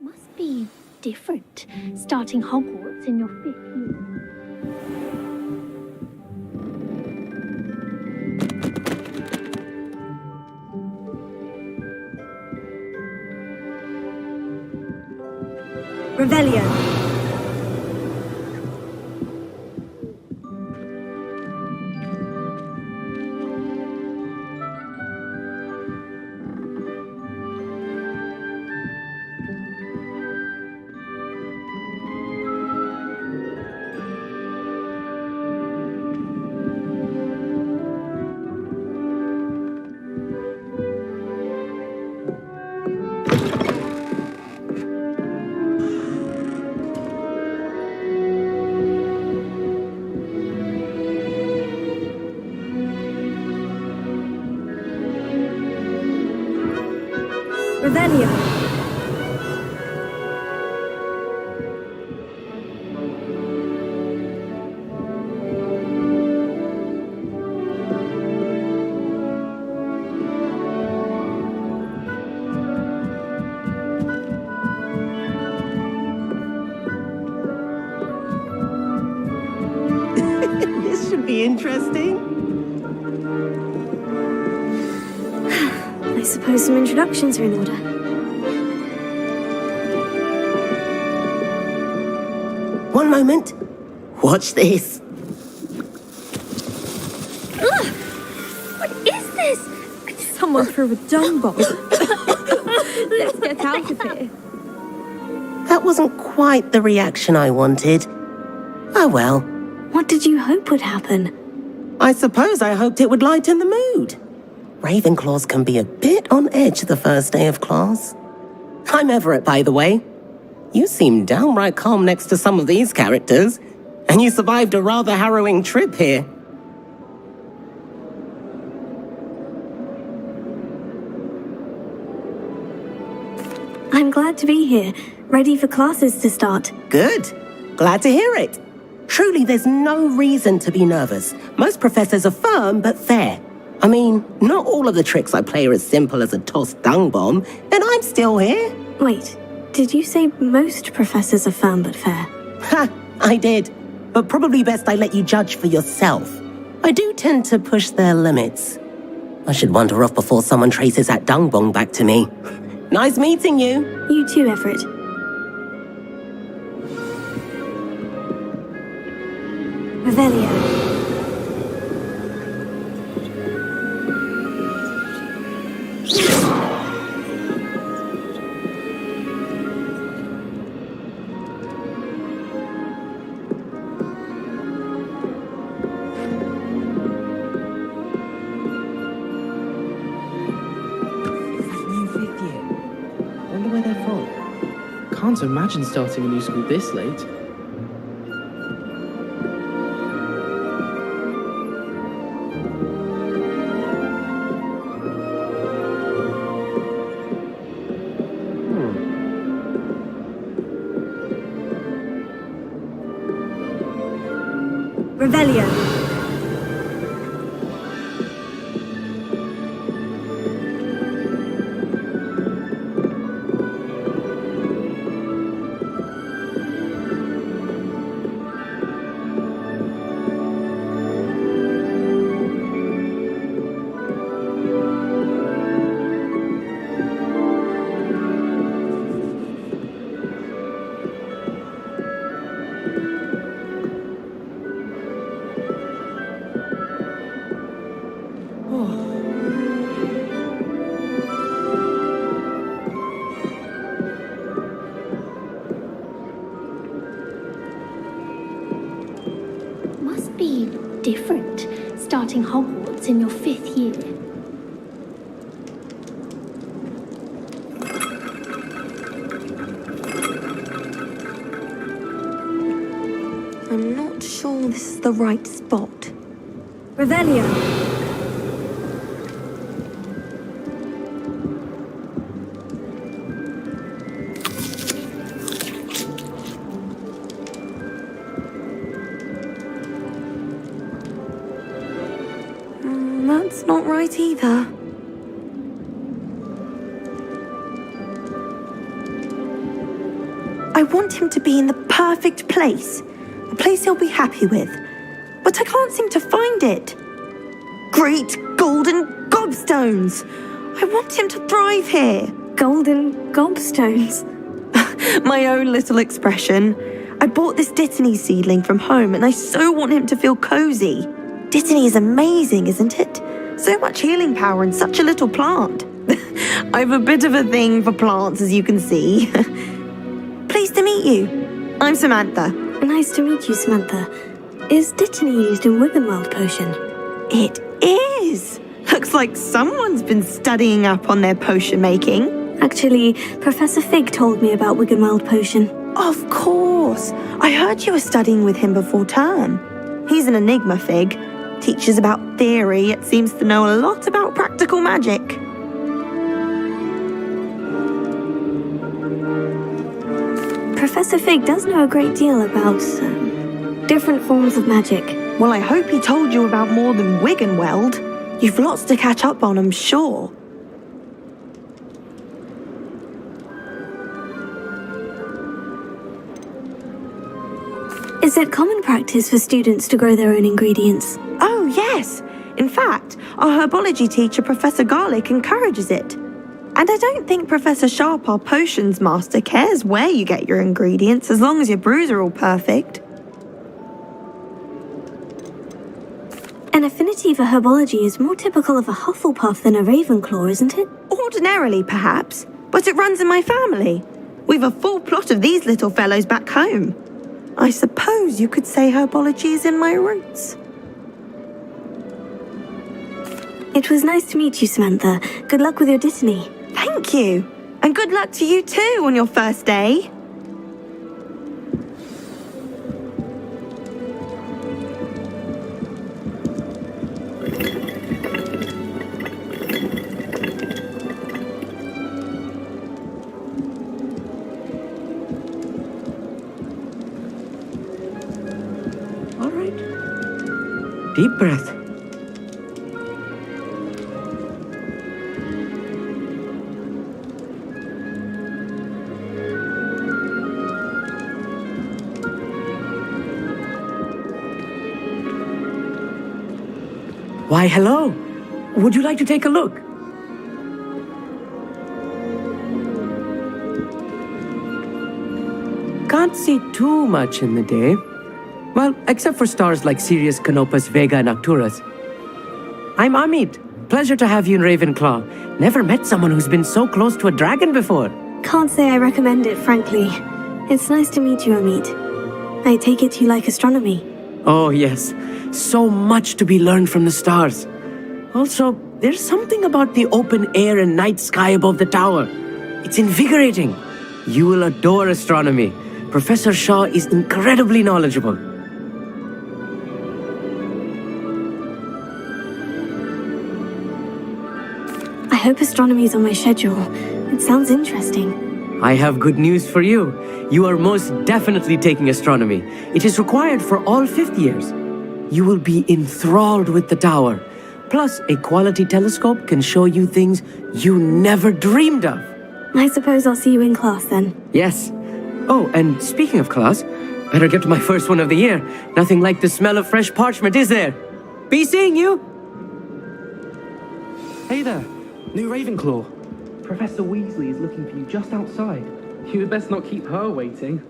Must be different, starting Hogwarts in your 5th year. Revelio. Revelio. This should be interesting. I suppose some introductions are in order. One moment. Watch this. Ugh! What is this? Someone threw a dung bomb. Let's get out of here. That wasn't quite the reaction I wanted. Oh well. What did you hope would happen? I suppose I hoped it would lighten the mood. Ravenclaws can be a bit on edge the first day of class. I'm Everett, by the way. You seem downright calm next to some of these characters, and you survived a rather harrowing trip here. I'm glad to be here, ready for classes to start. Good. Glad to hear it. Truly, there's no reason to be nervous. Most professors are firm but fair. I mean, not all of the tricks I play are as simple as a tossed dung bomb, and I'm still here. Wait, did you say most professors are firm but fair? Ha, I did. But probably best I let you judge for yourself. I do tend to push their limits. I should wander off before someone traces that dung bomb back to me. Nice meeting you. You too, Everett. Revelio. Where they're from. Can't imagine starting a new school this late. Revelio. Must be different, starting Hogwarts in your 5th year. I'm not sure this is the right spot. Revelio. That's not right either. I want him to be in the perfect place. A place he'll be happy with. But I can't seem to find it. Great golden gobstones! I want him to thrive here. Golden gobstones. My own little expression. I bought this Dittany seedling from home and I so want him to feel cozy. Dittany is amazing, isn't it? So much healing power in such a little plant. I've a bit of a thing for plants, as you can see. Pleased to meet you. I'm Samantha. Nice to meet you, Samantha. Is Dittany used in Wiggenweld potion? It is. Looks like someone's been studying up on their potion making. Actually, Professor Fig told me about Wiggenweld potion. Of course. I heard you were studying with him before term. He's an enigma, Fig. Teaches about theory, yet seems to know a lot about practical magic. Professor Fig does know a great deal about different forms of magic. Well, I hope he told you about more than Wiggenweld. You've lots to catch up on, I'm sure. Is it common practice for students to grow their own ingredients? Oh, yes. In fact, our herbology teacher, Professor Garlick, encourages it. And I don't think Professor Sharp, our potions master, cares where you get your ingredients as long as your brews are all perfect. An affinity for herbology is more typical of a Hufflepuff than a Ravenclaw, isn't it? Ordinarily, perhaps, but it runs in my family. We've a full plot of these little fellows back home. I suppose you could say herbology is in my roots. It was nice to meet you, Samantha. Good luck with your Dittany. Thank you. And good luck to you too on your first day. All right. Deep breath. Why, hello. Would you like to take a look? Can't see too much in the day. Well, except for stars like Sirius, Canopus, Vega, and Arcturus. I'm Amit. Pleasure to have you in Ravenclaw. Never met someone who's been so close to a dragon before. Can't say I recommend it, frankly. It's nice to meet you, Amit. I take it you like astronomy. Oh, yes. So much to be learned from the stars. Also, there's something about the open air and night sky above the tower. It's invigorating. You will adore astronomy. Professor Shaw is incredibly knowledgeable. I hope astronomy's on my schedule. It sounds interesting. I have good news for you. You are most definitely taking astronomy. It is required for all fifth years. You will be enthralled with the tower. Plus, a quality telescope can show you things you never dreamed of. I suppose I'll see you in class then. Yes. Oh, and speaking of class, better get to my first one of the year. Nothing like the smell of fresh parchment, is there? Be seeing you! Hey there, new Ravenclaw. Professor Weasley is looking for you just outside. You had best not keep her waiting.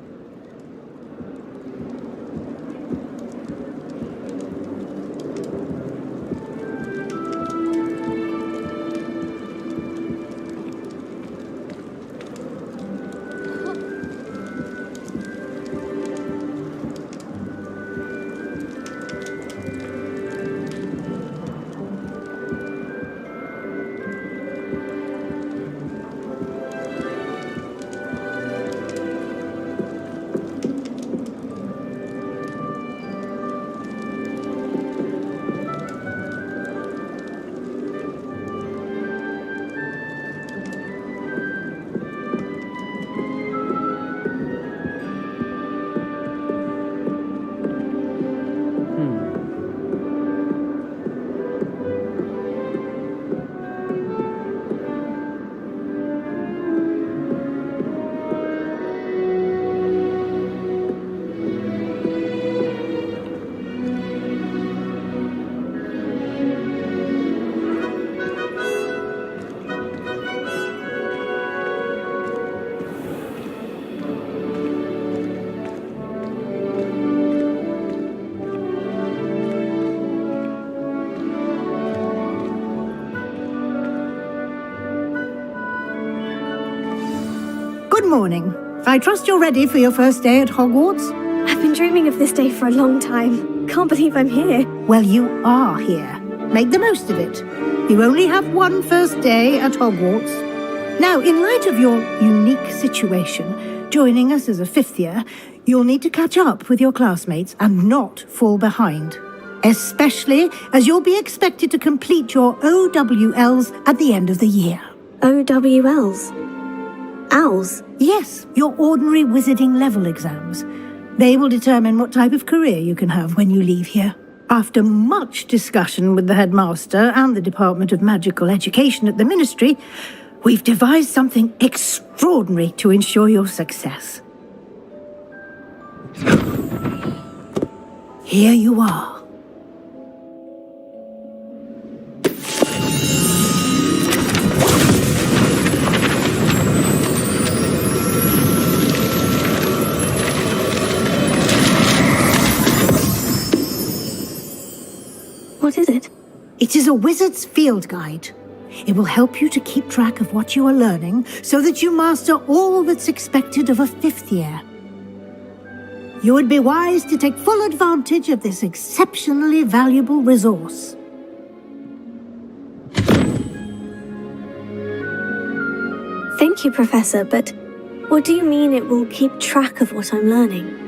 Good morning. I trust you're ready for your first day at Hogwarts? I've been dreaming of this day for a long time. Can't believe I'm here. Well, you are here. Make the most of it. You only have one first day at Hogwarts. Now, in light of your unique situation, joining us as a fifth year, you'll need to catch up with your classmates and not fall behind. Especially as you'll be expected to complete your OWLs at the end of the year. OWLs? Owls? Yes, your ordinary wizarding level exams. They will determine what type of career you can have when you leave here. After much discussion with the headmaster and the Department of Magical Education at the Ministry, we've devised something extraordinary to ensure your success. Here you are. What is it? It is a wizard's field guide. It will help you to keep track of what you are learning so that you master all that's expected of a fifth year. You would be wise to take full advantage of this exceptionally valuable resource. Thank you, Professor, but what do you mean it will keep track of what I'm learning?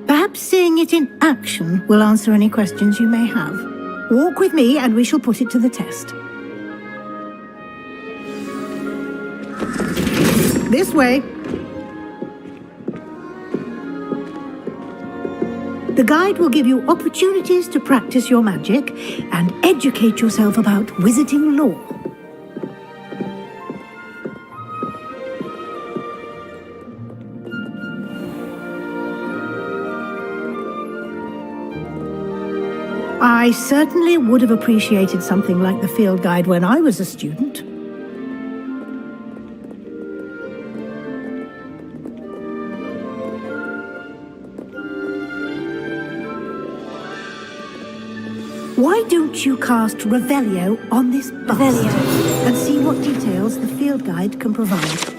Perhaps seeing it in action will answer any questions you may have. Walk with me and we shall put it to the test. This way. The guide will give you opportunities to practice your magic and educate yourself about wizarding lore. I certainly would have appreciated something like the field guide when I was a student. Why don't you cast Revelio on this bust and see what details the field guide can provide?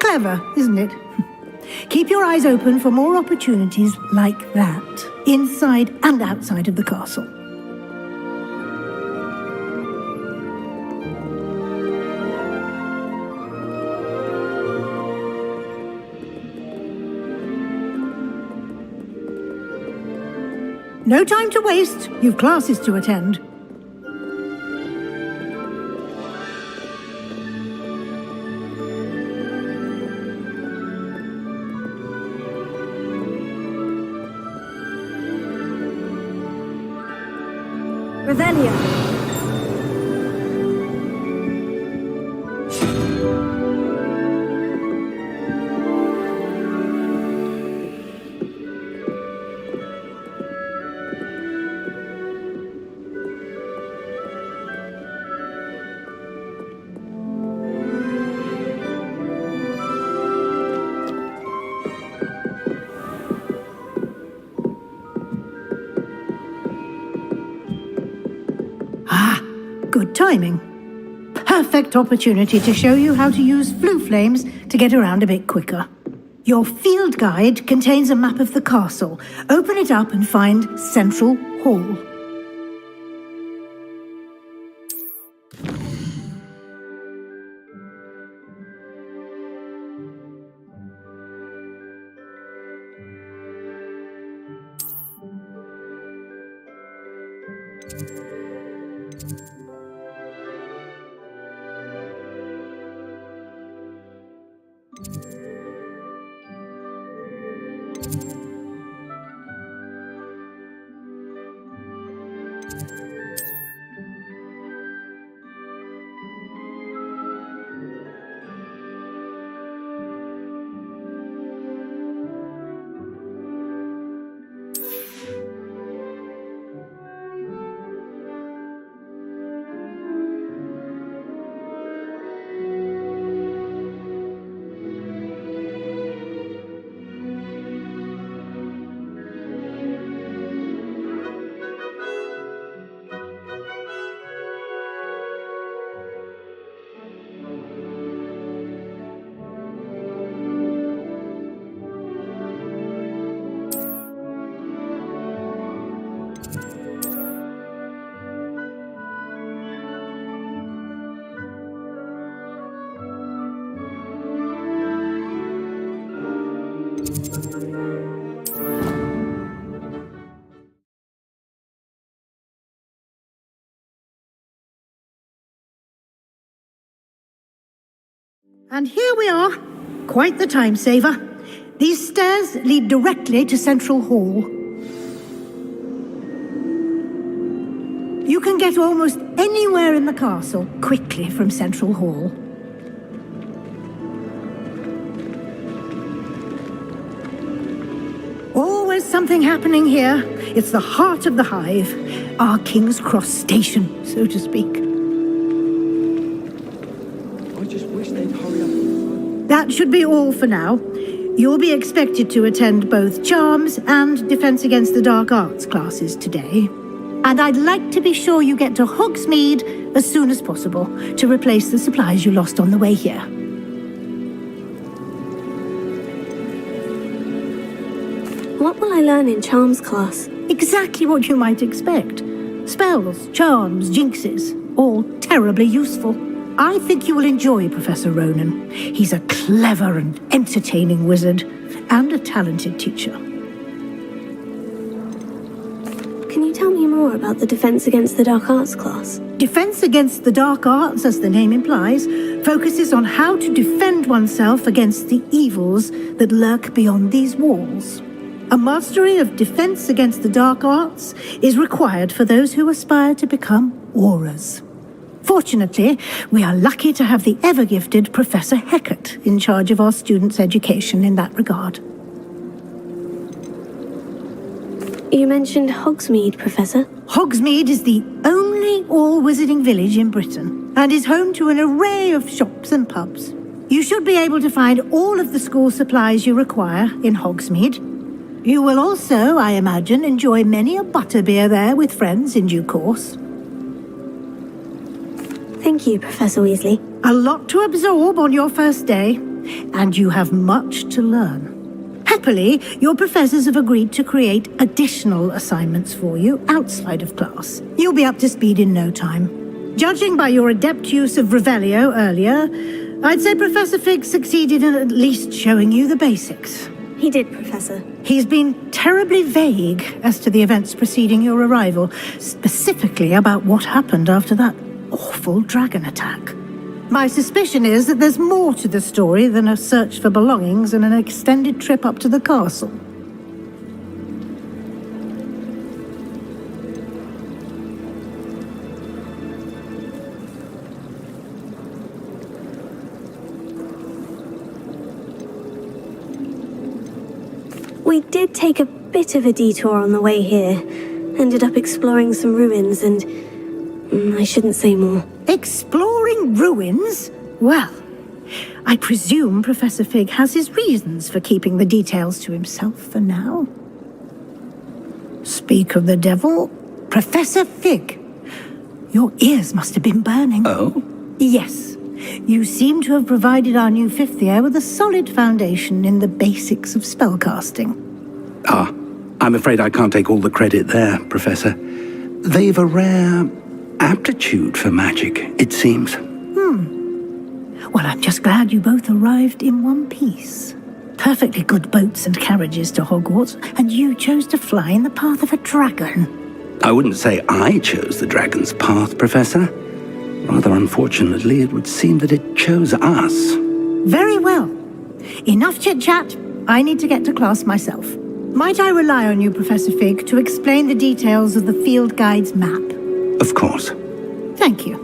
Clever, isn't it? Keep your eyes open for more opportunities like that, inside and outside of the castle. No time to waste. You've classes to attend. Revelio. Good timing. Perfect opportunity to show you how to use flue flames to get around a bit quicker. Your field guide contains a map of the castle. Open it up and find Central Hall. And here we are. Quite the time saver. These stairs lead directly to Central Hall. You can get almost anywhere in the castle quickly from Central Hall. Always something happening here. It's the heart of the hive, our King's Cross station, so to speak. I just wish they'd hurry up. That should be all for now. You'll be expected to attend both Charms and Defense Against the Dark Arts classes today. And I'd like to be sure you get to Hogsmeade as soon as possible to replace the supplies you lost on the way here. What will I learn in Charms class? Exactly what you might expect. Spells, charms, jinxes, all terribly useful. I think you will enjoy Professor Ronan. He's a clever and entertaining wizard, and a talented teacher. Can you tell me more about the Defense Against the Dark Arts class? Defense Against the Dark Arts, as the name implies, focuses on how to defend oneself against the evils that lurk beyond these walls. A mastery of Defense Against the Dark Arts is required for those who aspire to become auras. Fortunately, we are lucky to have the ever-gifted Professor Heckert in charge of our students' education in that regard. You mentioned Hogsmeade, Professor. Hogsmeade is the only all-wizarding village in Britain and is home to an array of shops and pubs. You should be able to find all of the school supplies you require in Hogsmeade. You will also, I imagine, enjoy many a butterbeer there with friends in due course. Thank you, Professor Weasley. A lot to absorb on your first day, and you have much to learn. Happily, your professors have agreed to create additional assignments for you outside of class. You'll be up to speed in no time. Judging by your adept use of Revelio earlier, I'd say Professor Fig succeeded in at least showing you the basics. He did, Professor. He's been terribly vague as to the events preceding your arrival, specifically about what happened after that awful dragon attack. My suspicion is that there's more to the story than a search for belongings and an extended trip up to the castle. We did take a bit of a detour on the way here. Ended up exploring some ruins and... I shouldn't say more. Exploring ruins? Well, I presume Professor Fig has his reasons for keeping the details to himself for now. Speak of the devil, Professor Fig. Your ears must have been burning. Oh? Yes. You seem to have provided our new fifth year with a solid foundation in the basics of spellcasting. Ah, I'm afraid I can't take all the credit there, Professor. They've a rare aptitude for magic, it seems. Well, I'm just glad you both arrived in one piece. Perfectly good boats and carriages to Hogwarts, and you chose to fly in the path of a dragon. I wouldn't say I chose the dragon's path, Professor. Rather unfortunately, it would seem that it chose us. Very well. Enough chit-chat. I need to get to class myself. Might I rely on you, Professor Fig, to explain the details of the field guide's map? Of course. Thank you.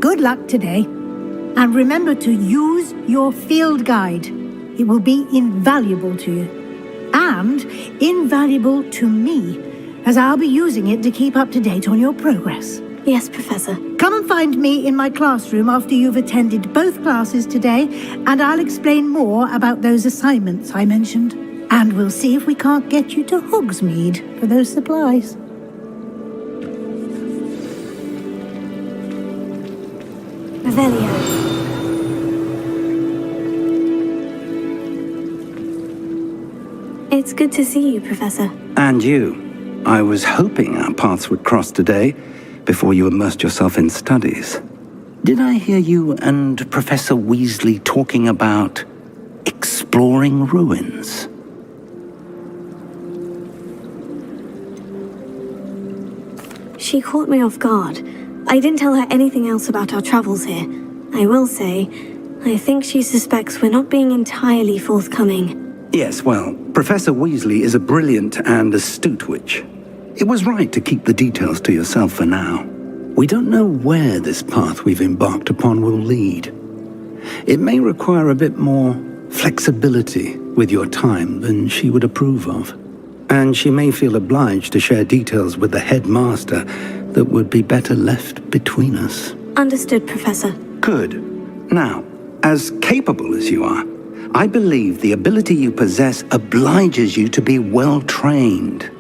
Good luck today. And remember to use your field guide. It will be invaluable to you. And invaluable to me, as I'll be using it to keep up to date on your progress. Yes, Professor. Come and find me in my classroom after you've attended both classes today, and I'll explain more about those assignments I mentioned. And we'll see if we can't get you to Hogsmeade for those supplies. Revelio. It's good to see you, Professor. And you. I was hoping our paths would cross today, before you immersed yourself in studies. Did I hear you and Professor Weasley talking about exploring ruins? She caught me off guard. I didn't tell her anything else about our travels here. I will say, I think she suspects we're not being entirely forthcoming. Yes, well, Professor Weasley is a brilliant and astute witch. It was right to keep the details to yourself for now. We don't know where this path we've embarked upon will lead. It may require a bit more flexibility with your time than she would approve of. And she may feel obliged to share details with the headmaster that would be better left between us. Understood, Professor. Good. Now, as capable as you are, I believe the ability you possess obliges you to be well trained.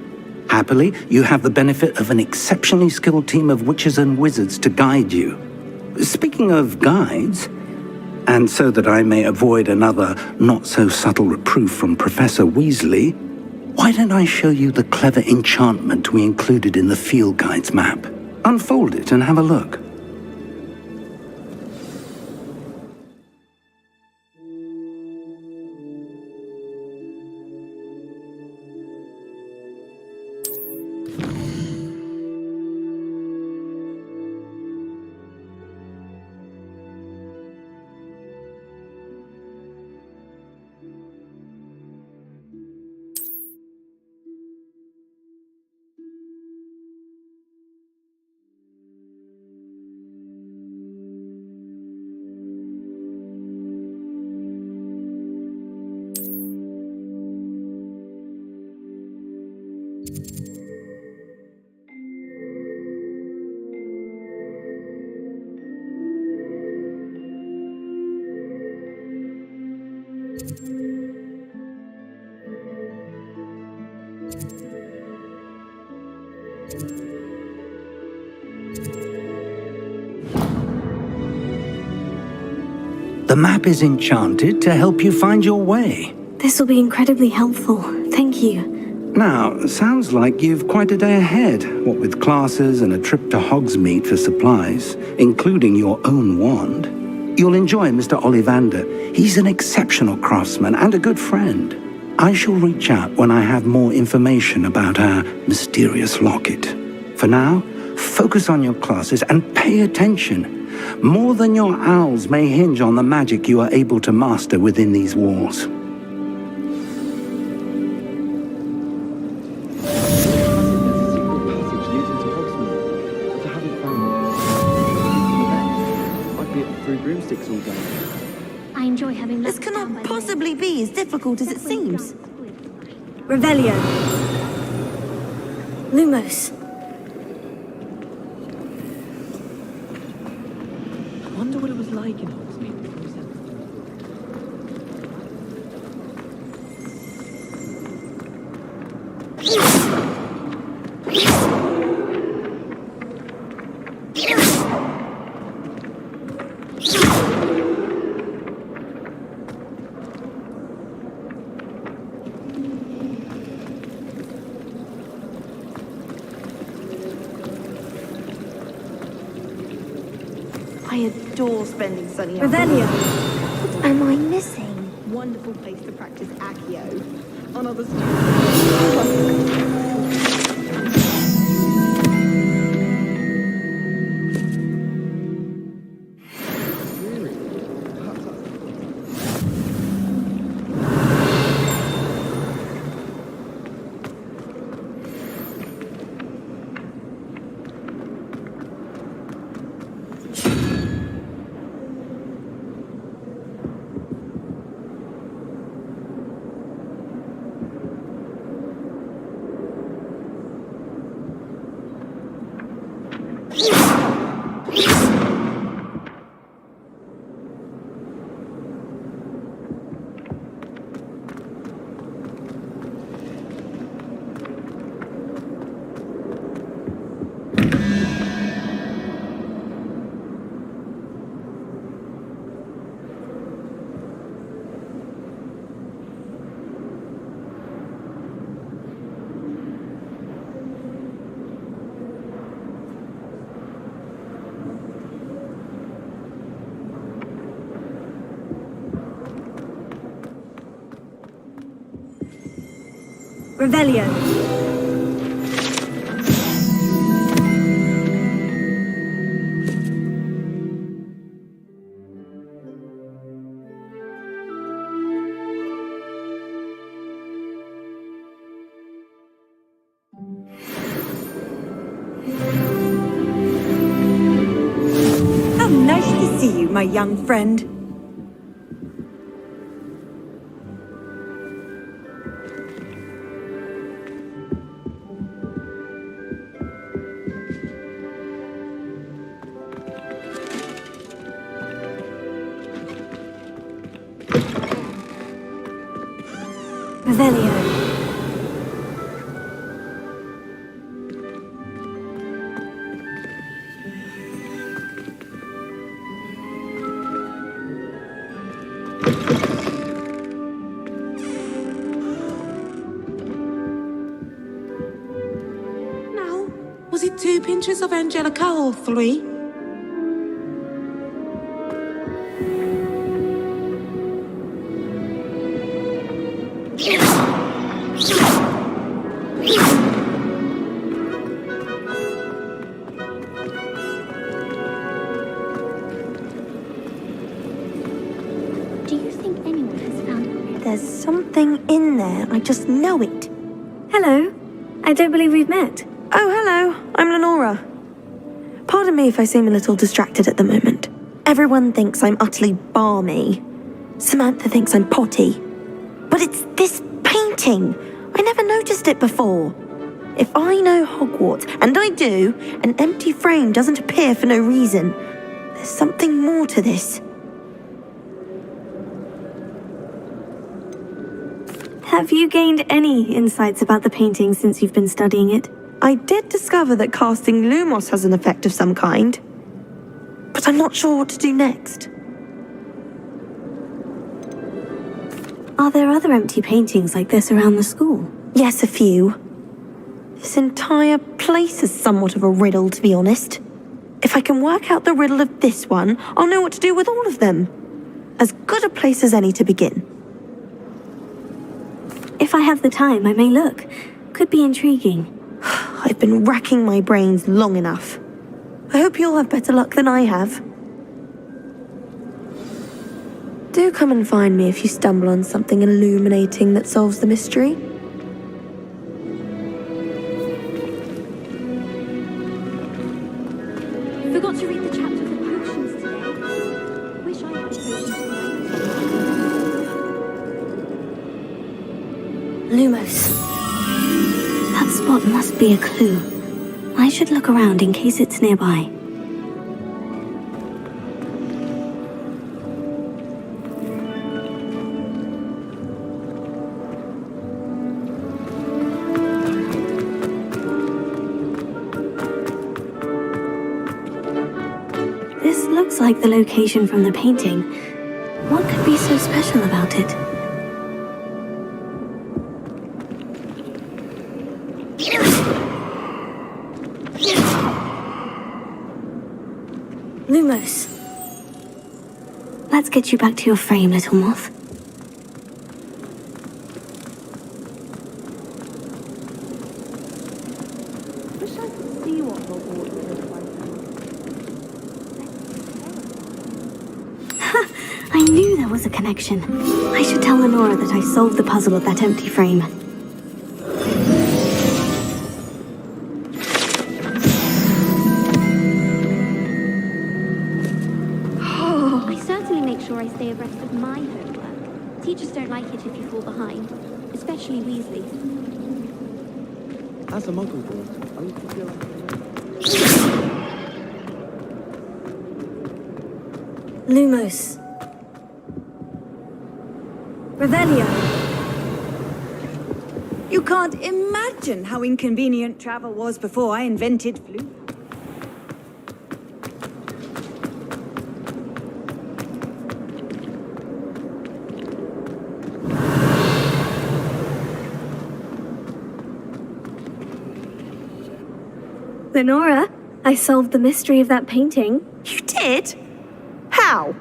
Happily, you have the benefit of an exceptionally skilled team of witches and wizards to guide you. Speaking of guides, and so that I may avoid another not-so-subtle reproof from Professor Weasley, why don't I show you the clever enchantment we included in the field guide's map? Unfold it and have a look. The map is enchanted to help you find your way. This will be incredibly helpful. Thank you. Now, sounds like you've quite a day ahead, what with classes and a trip to Hogsmeade for supplies, including your own wand. You'll enjoy Mr. Ollivander. He's an exceptional craftsman and a good friend. I shall reach out when I have more information about our mysterious locket. For now, focus on your classes and pay attention. More than your owls may hinge on the magic you are able to master within these walls. I enjoy having This cannot possibly be as difficult as it seems. Revelio. Lumos. I wonder what it was like in Hogsmeade before we sent I adore spending sunny Revelio. What am I missing? Wonderful place to practice Accio. On other Revelio. How nice to see you, my young friend. Revelio. Now, was it 2 pinches of Angelica or 3? Do you think anyone has found it? There's something in there. I just know it. Hello. I don't believe we've met. Oh, hello. I'm Lenora. Pardon me if I seem a little distracted at the moment. Everyone thinks I'm utterly balmy. Samantha thinks I'm potty. But it's this painting. I never noticed it before. If I know Hogwarts, and I do, an empty frame doesn't appear for no reason. There's something more to this. Have you gained any insights about the painting since you've been studying it? I did discover that casting Lumos has an effect of some kind. But I'm not sure what to do next. Are there other empty paintings like this around the school? Yes, a few. This entire place is somewhat of a riddle, to be honest. If I can work out the riddle of this one, I'll know what to do with all of them. As good a place as any to begin. If I have the time, I may look. Could be intriguing. I've been racking my brains long enough. I hope you'll have better luck than I have. Do come and find me if you stumble on something illuminating that solves the mystery. Forgot to read the chapter for potions today. Wish I had potions tonight. Lumos. That spot must be a clue. I should look around in case it's nearby. This looks like the location from the painting. What could be so special about it? Lumos. Let's get you back to your frame, little moth. Wish I could see what Hogwarts looks like. I knew there was a connection. I should tell Lenora that I solved the puzzle of that empty frame. I certainly make sure I stay abreast of my homework. Teachers don't like it if you fall behind, especially Weasleys. As a muggle boy, I used to feel like... Lumos. Revelio. You can't imagine how inconvenient travel was before I invented flute. Lenora, I solved the mystery of that painting. You did? How?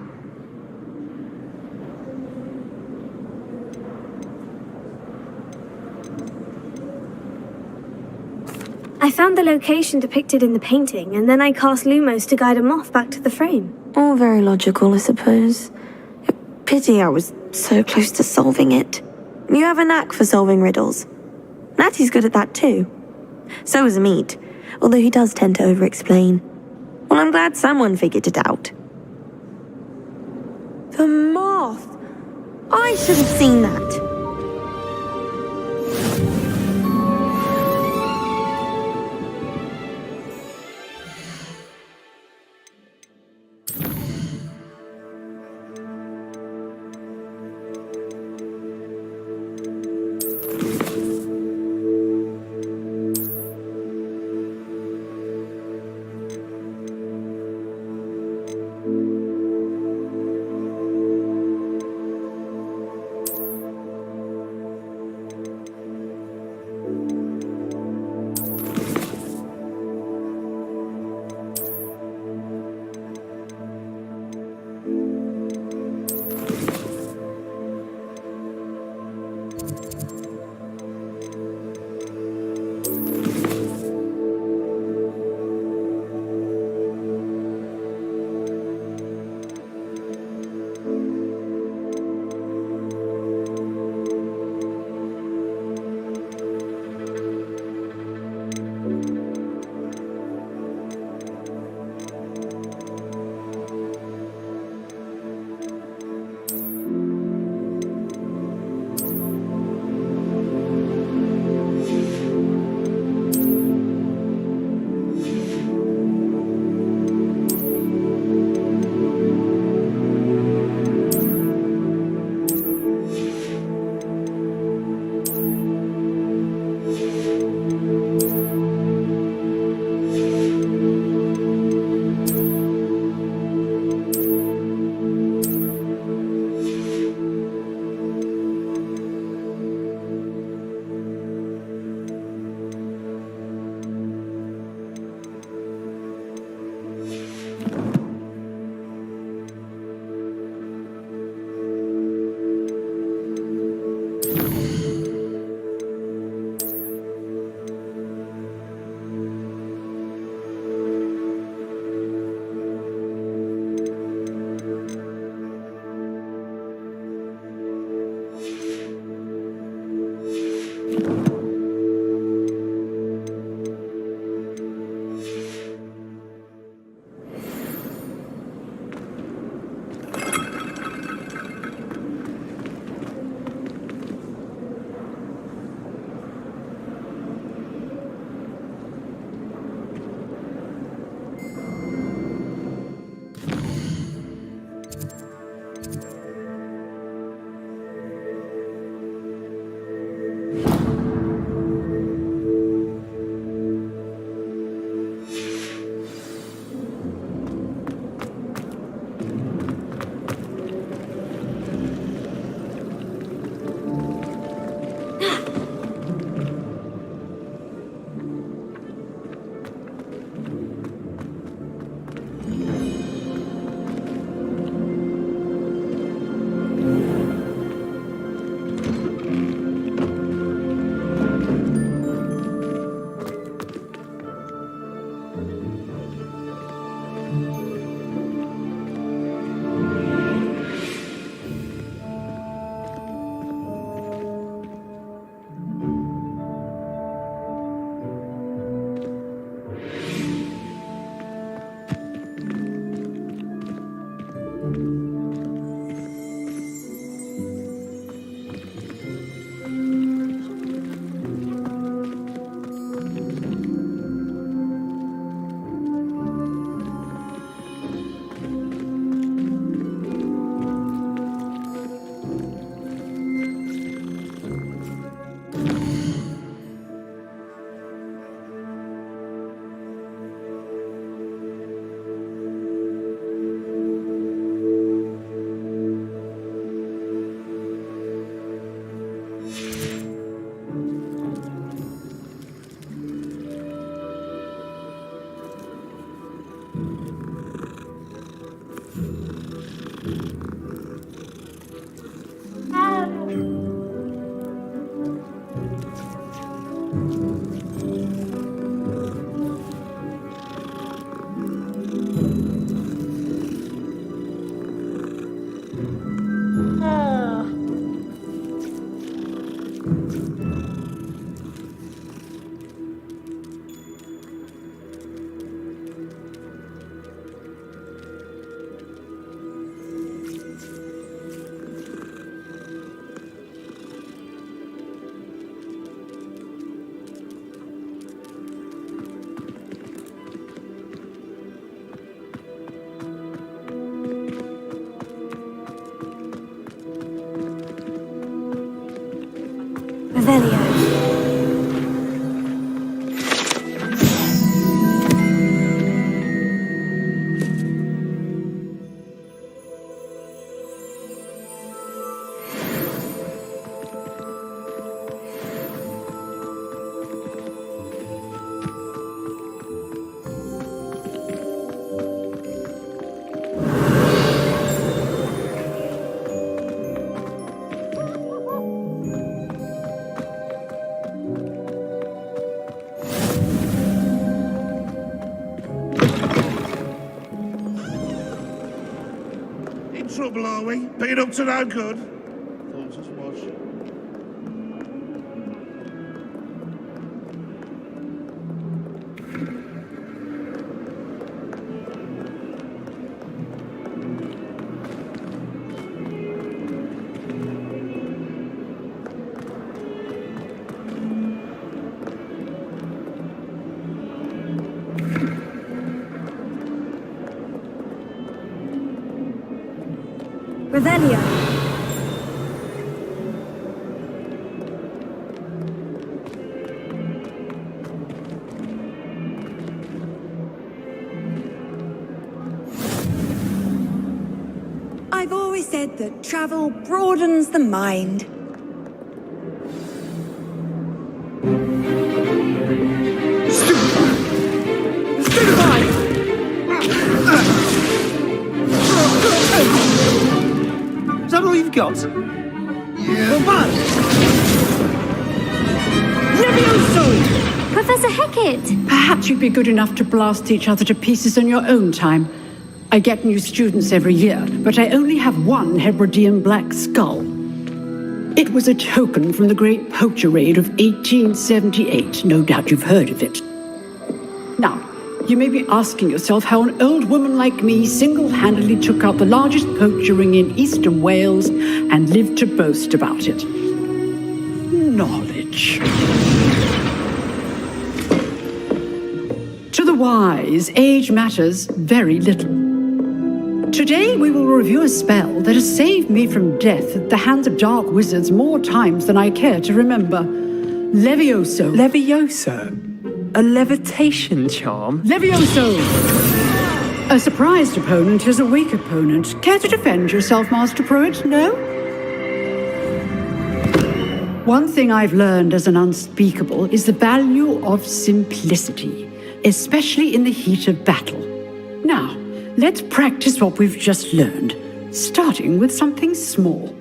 I found the location depicted in the painting, and then I cast Lumos to guide a moth back to the frame. All very logical, I suppose. A pity I was so close to solving it. You have a knack for solving riddles. Natty's good at that too. So is Amit, although he does tend to over-explain. Well, I'm glad someone figured it out. The moth! I should have seen that. Revelio. Trouble, are we? Been up to no good? Thought as much. Revelio. I've always said that travel broadens the mind. Is that all you've got? Yeah. Levioso! Professor Hecat! Perhaps you'd be good enough to blast each other to pieces on your own time. I get new students every year, but I only have one Hebridean black skull. It was a token from the Great Poacher Raid of 1878. No doubt you've heard of it. Now, you may be asking yourself how an old woman like me single-handedly took out the largest poacher ring in eastern Wales and lived to boast about it. Knowledge. To the wise, age matters very little. Today we will review a spell that has saved me from death at the hands of dark wizards more times than I care to remember. Levioso. Levioso? A levitation charm? Levioso! A surprised opponent is a weak opponent. Care to defend yourself, Master Pruitt? No? One thing I've learned as an unspeakable is the value of simplicity, especially in the heat of battle. Now, let's practice what we've just learned, starting with something small.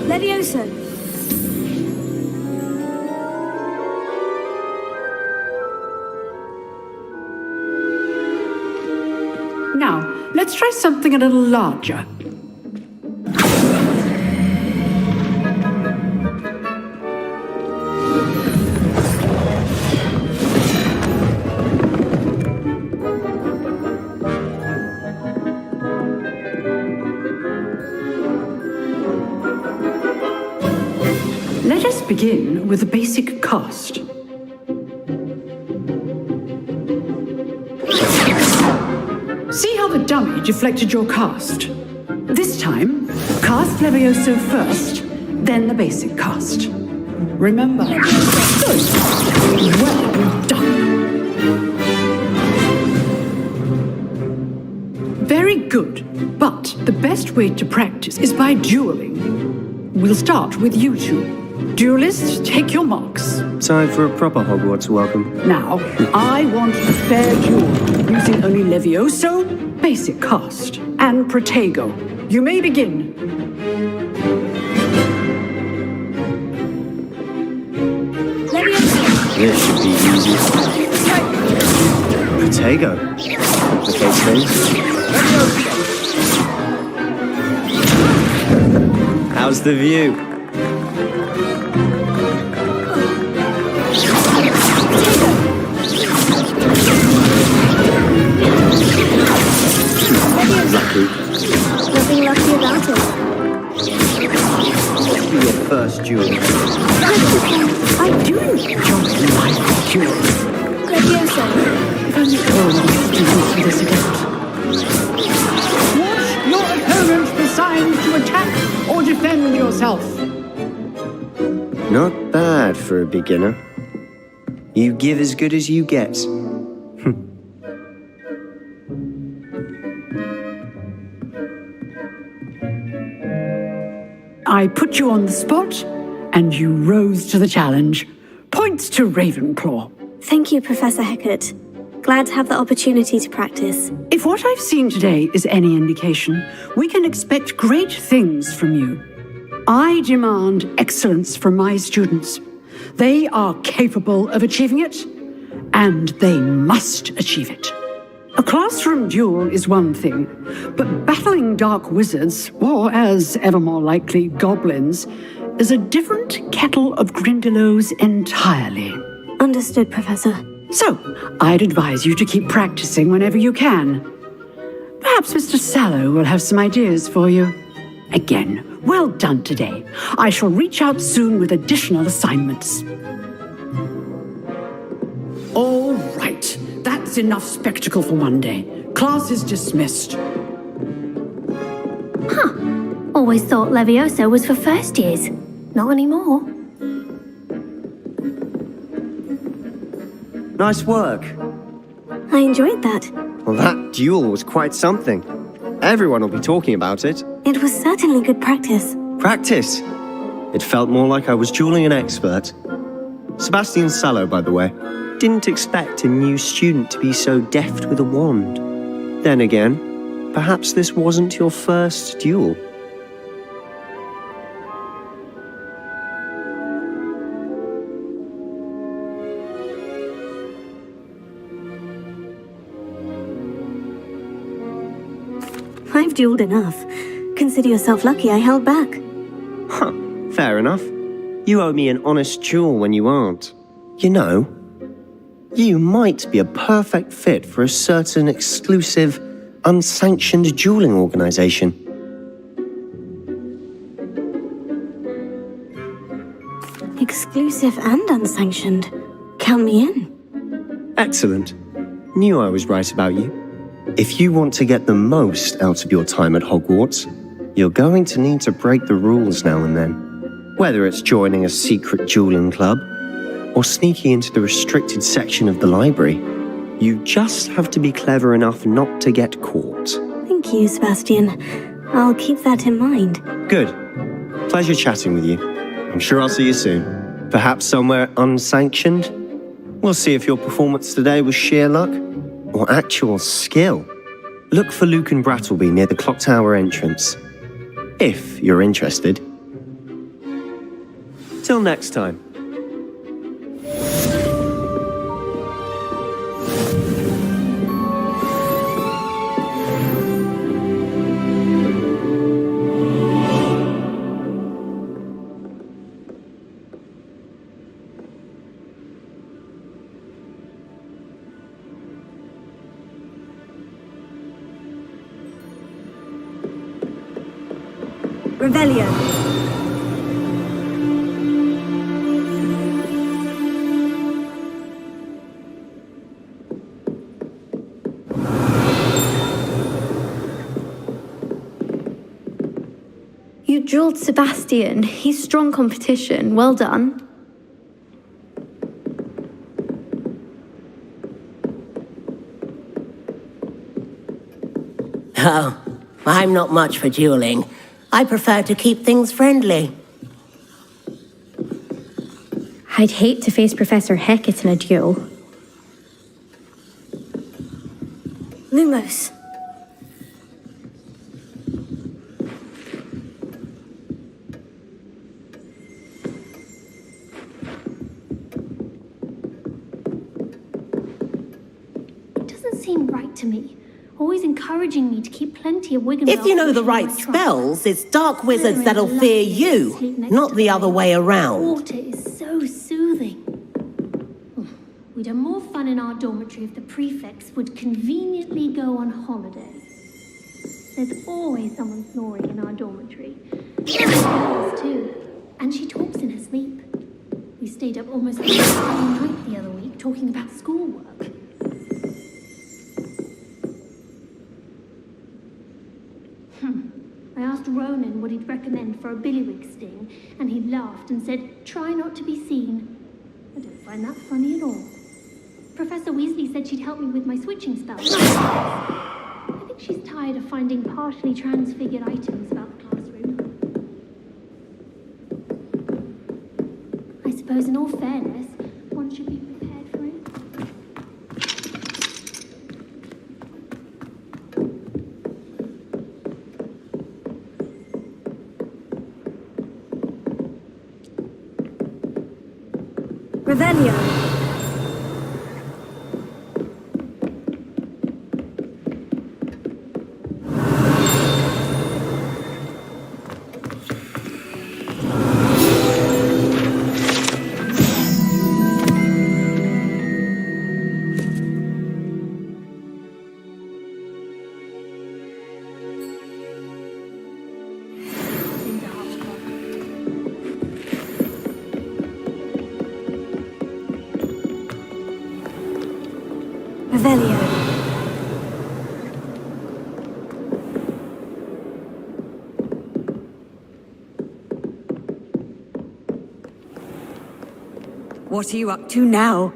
Levioso. Now, let's try something a little larger. Let us begin with a basic cast. See how the dummy deflected your cast? This time, cast Levioso first, then the basic cast. Remember, good. Well done. Very good, but the best way to practice is by dueling. We'll start with you two. Duelists, take your marks. Time for a proper Hogwarts welcome. Now, I want a fair duel, using only Levioso, basic cast, and Protego. You may begin. This should be easy. Protego. Complicates things. How's the view? Nothing lucky about it. duel. Levioso. If only all of my students were this adept. Watch your opponent decide to attack or defend yourself. Not bad for a beginner. You give as good as you get. I put you on the spot, and you rose to the challenge. Points to Ravenclaw. Thank you, Professor Hecat. Glad to have the opportunity to practice. If what I've seen today is any indication, we can expect great things from you. I demand excellence from my students. They are capable of achieving it, and they must achieve it. A classroom duel is one thing, but battling dark wizards, or as ever more likely, goblins, is a different kettle of Grindylows entirely. Understood, Professor. So, I'd advise you to keep practicing whenever you can. Perhaps Mr. Sallow will have some ideas for you. Again, well done today. I shall reach out soon with additional assignments. All right, that's enough spectacle for one day. Class is dismissed. Always thought Levioso was for first years. Not anymore. Nice work. I enjoyed that. Well, that duel was quite something. Everyone will be talking about it. It was certainly good practice. Practice. It felt more like I was dueling an expert. Sebastian Sallow, by the way. Didn't expect a new student to be so deft with a wand. Then again, perhaps this wasn't your first duel. I've dueled enough. Consider yourself lucky I held back. Huh, fair enough. You owe me an honest duel when you aren't. You know, you might be a perfect fit for a certain exclusive, unsanctioned dueling organization. Exclusive and unsanctioned. Count me in. Excellent. Knew I was right about you. If you want to get the most out of your time at Hogwarts, you're going to need to break the rules now and then. Whether it's joining a secret dueling club, or sneaking into the restricted section of the library, you just have to be clever enough not to get caught. Thank you, Sebastian. I'll keep that in mind. Good. Pleasure chatting with you. I'm sure I'll see you soon. Perhaps somewhere unsanctioned? We'll see if your performance today was sheer luck or actual skill. Look for Luke and Brattleby near the clock tower entrance, if you're interested. Till next time. Revelio. You dueled Sebastian. He's strong competition. Well done. Oh, I'm not much for dueling. I prefer to keep things friendly. I'd hate to face Professor Hecat in a duel. Lumos. It doesn't seem right to me. Always encouraging me to keep plenty of Wigan. If you know the right spells, it's dark wizards that'll fear you, not the other way around. Water is so soothing. We'd have more fun in our dormitory if the prefects would conveniently go on holiday. There's always someone snoring in our dormitory. Girls too. And she talks in her sleep. We stayed up almost the entire night the other week talking about schoolwork. I asked Ronan what he'd recommend for a billywig sting, and he laughed and said, try not to be seen. I don't find that funny at all. Professor Weasley said she'd help me with my switching spells. I think she's tired of finding partially transfigured items about the classroom. I suppose in all fairness, one should be prepared for it. Revelio. Revelio. What are you up to now?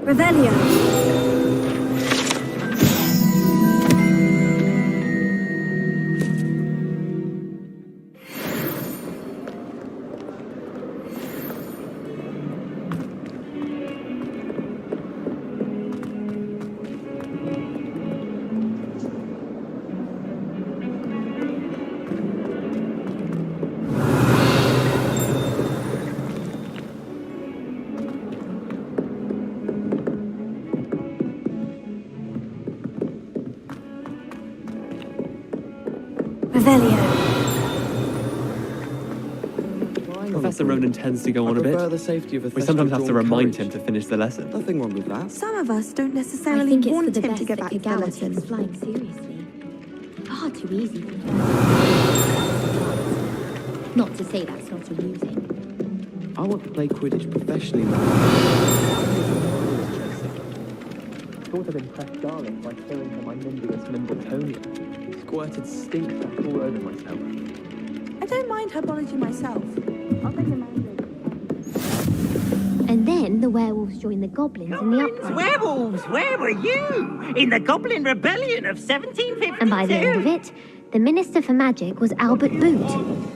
Revelio. Professor Ronan tends to go on a bit. The safety of a We sometimes have to remind him to finish the lesson. Nothing wrong with that. Some of us don't I necessarily think it's want for the him best to get that back to the Kagawa lesson. takes flying seriously. Far too easy for him. Not to say that's not amusing. I want to play Quidditch professionally now. Thought I'd impress Darling by showing her my Nimbus Mimbletonia. Squirted stink back all over myself. I don't mind herbology myself. I'll take a mango. And then the werewolves joined the goblins in the uprising. Werewolves, where were you? In the Goblin Rebellion of 1752? And by the end of it, the Minister for Magic was Albert Boot.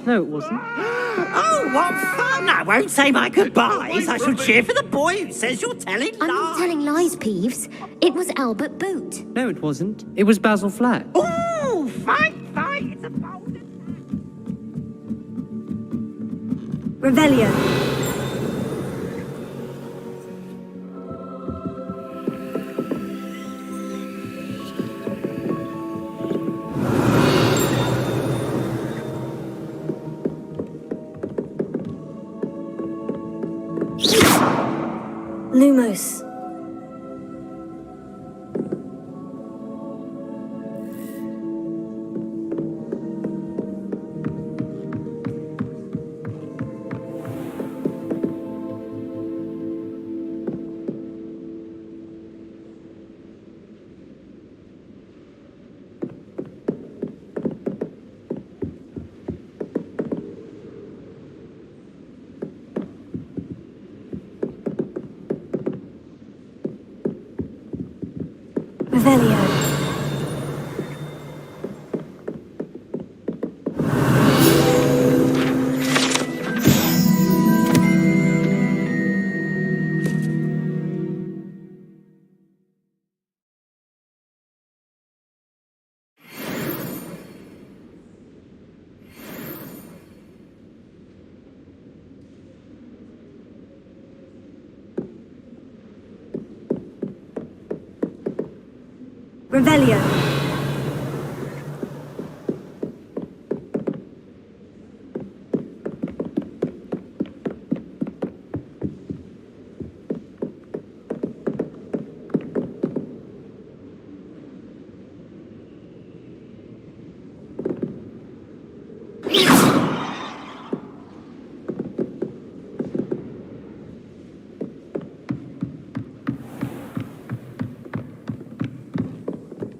No, it wasn't. Oh, what fun! I won't say my goodbyes. I shall cheer for the boy who says you're telling lies. I'm not telling lies, Peeves. It was Albert Boot. No, it wasn't. It was Basil Flack. Ooh, fight! It's a bold attack. Revelio. Lumos. Revelio. Revelio.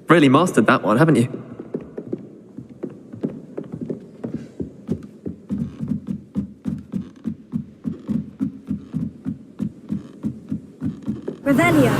Really mastered that one, haven't you? Revelio.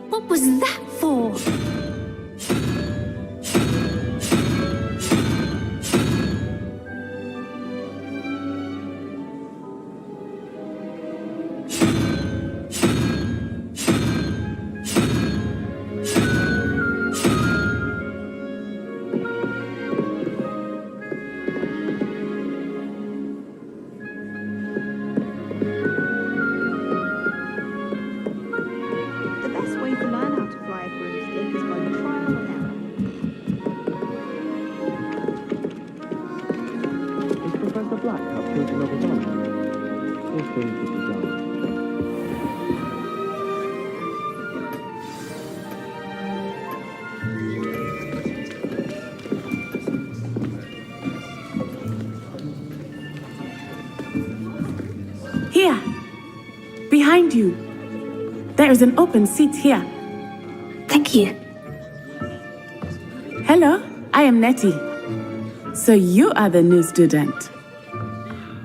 What was that for? The best way to learn how to fly a broomstick is by trial and error. Is Professor Black up to another dance? He's going to the dance. Here, behind you. There is an open seat here. Thank you. Hello, I am Nettie. So you are the new student.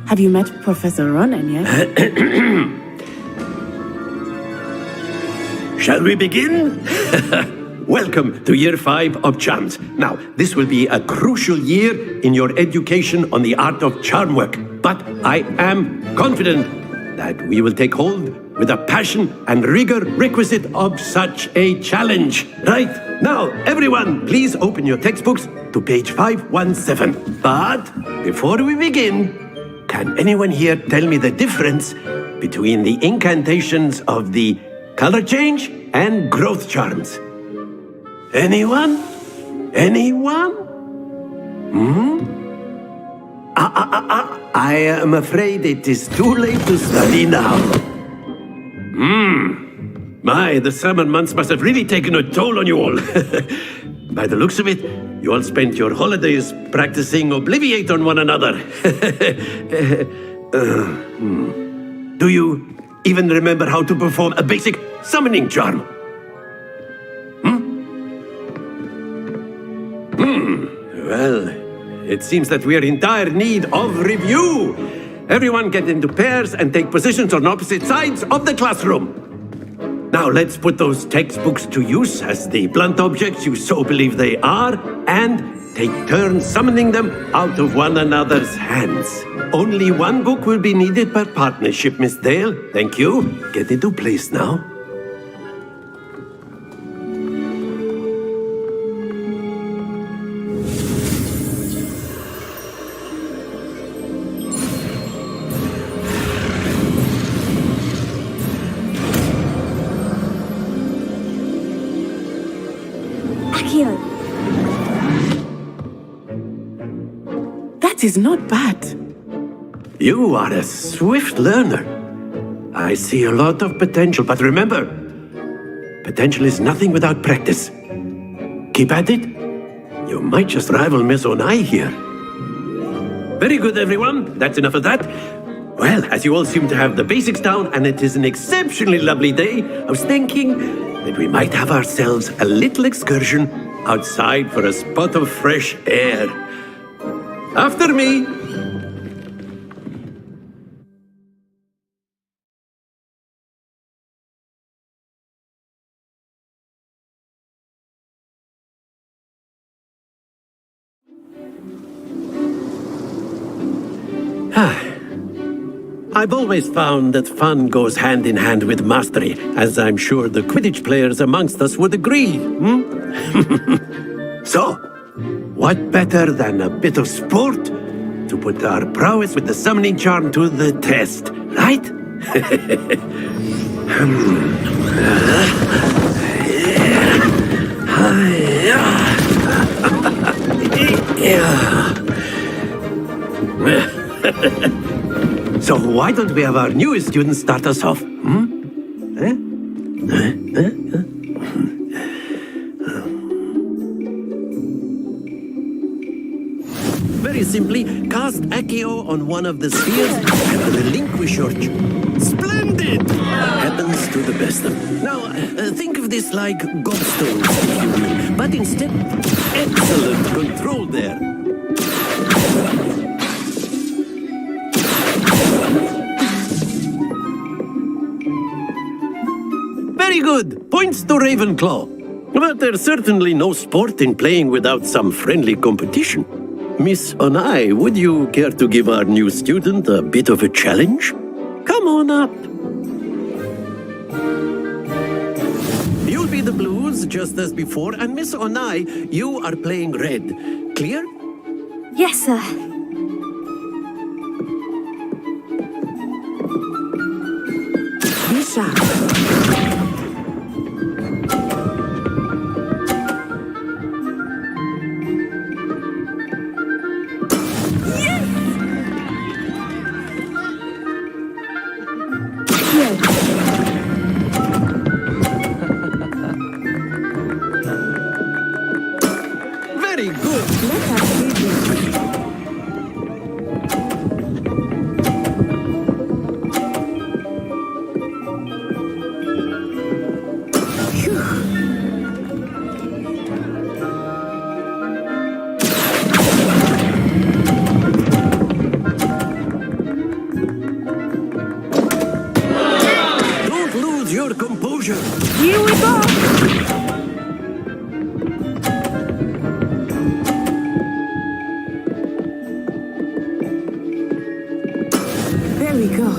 Have you met Professor Ronan yet? Shall we begin? Welcome to Year 5 of Charms. Now, this will be a crucial year in your education on the art of charm work. But I am confident that we will take hold with the passion and rigor requisite of such a challenge. Right, now, everyone, please open your textbooks to page 517. But before we begin, can anyone here tell me the difference between the incantations of the color change and growth charms? Anyone? Anyone? I am afraid it is too late to study now. My, the summer months must have really taken a toll on you all. By the looks of it, you all spent your holidays practicing Obliviate on one another. Do you even remember how to perform a basic summoning charm? Well, it seems that we are in dire need of review. Everyone get into pairs and take positions on opposite sides of the classroom. Now let's put those textbooks to use as the blunt objects you so believe they are, and take turns summoning them out of one another's hands. Only one book will be needed per partnership, Miss Dale. Thank you. Get into place now. That is not bad. You are a swift learner. I see a lot of potential, but remember, potential is nothing without practice. Keep at it. You might just rival Miss Onai here. Very good, everyone. That's enough of that. Well, as you all seem to have the basics down, and it is an exceptionally lovely day, I was thinking that we might have ourselves a little excursion outside for a spot of fresh air. After me. I've always found that fun goes hand in hand with mastery, as I'm sure the Quidditch players amongst us would agree. So, what better than a bit of sport to put our prowess with the summoning charm to the test, right? So why don't we have our newest student start us off? Very simply, cast Accio on one of the spheres and relinquish your... Splendid! Happens to the best of them. Now, think of this like gobstones, if you will. But instead, excellent control there. Very good. Points to Ravenclaw. But there's certainly no sport in playing without some friendly competition. Miss Onai, would you care to give our new student a bit of a challenge? Come on up. You'll be the blues just as before, and Miss Onai, you are playing red. Clear? Yes, sir. Be sharp. Very good. Don't lose your composure. Here we go. There we go.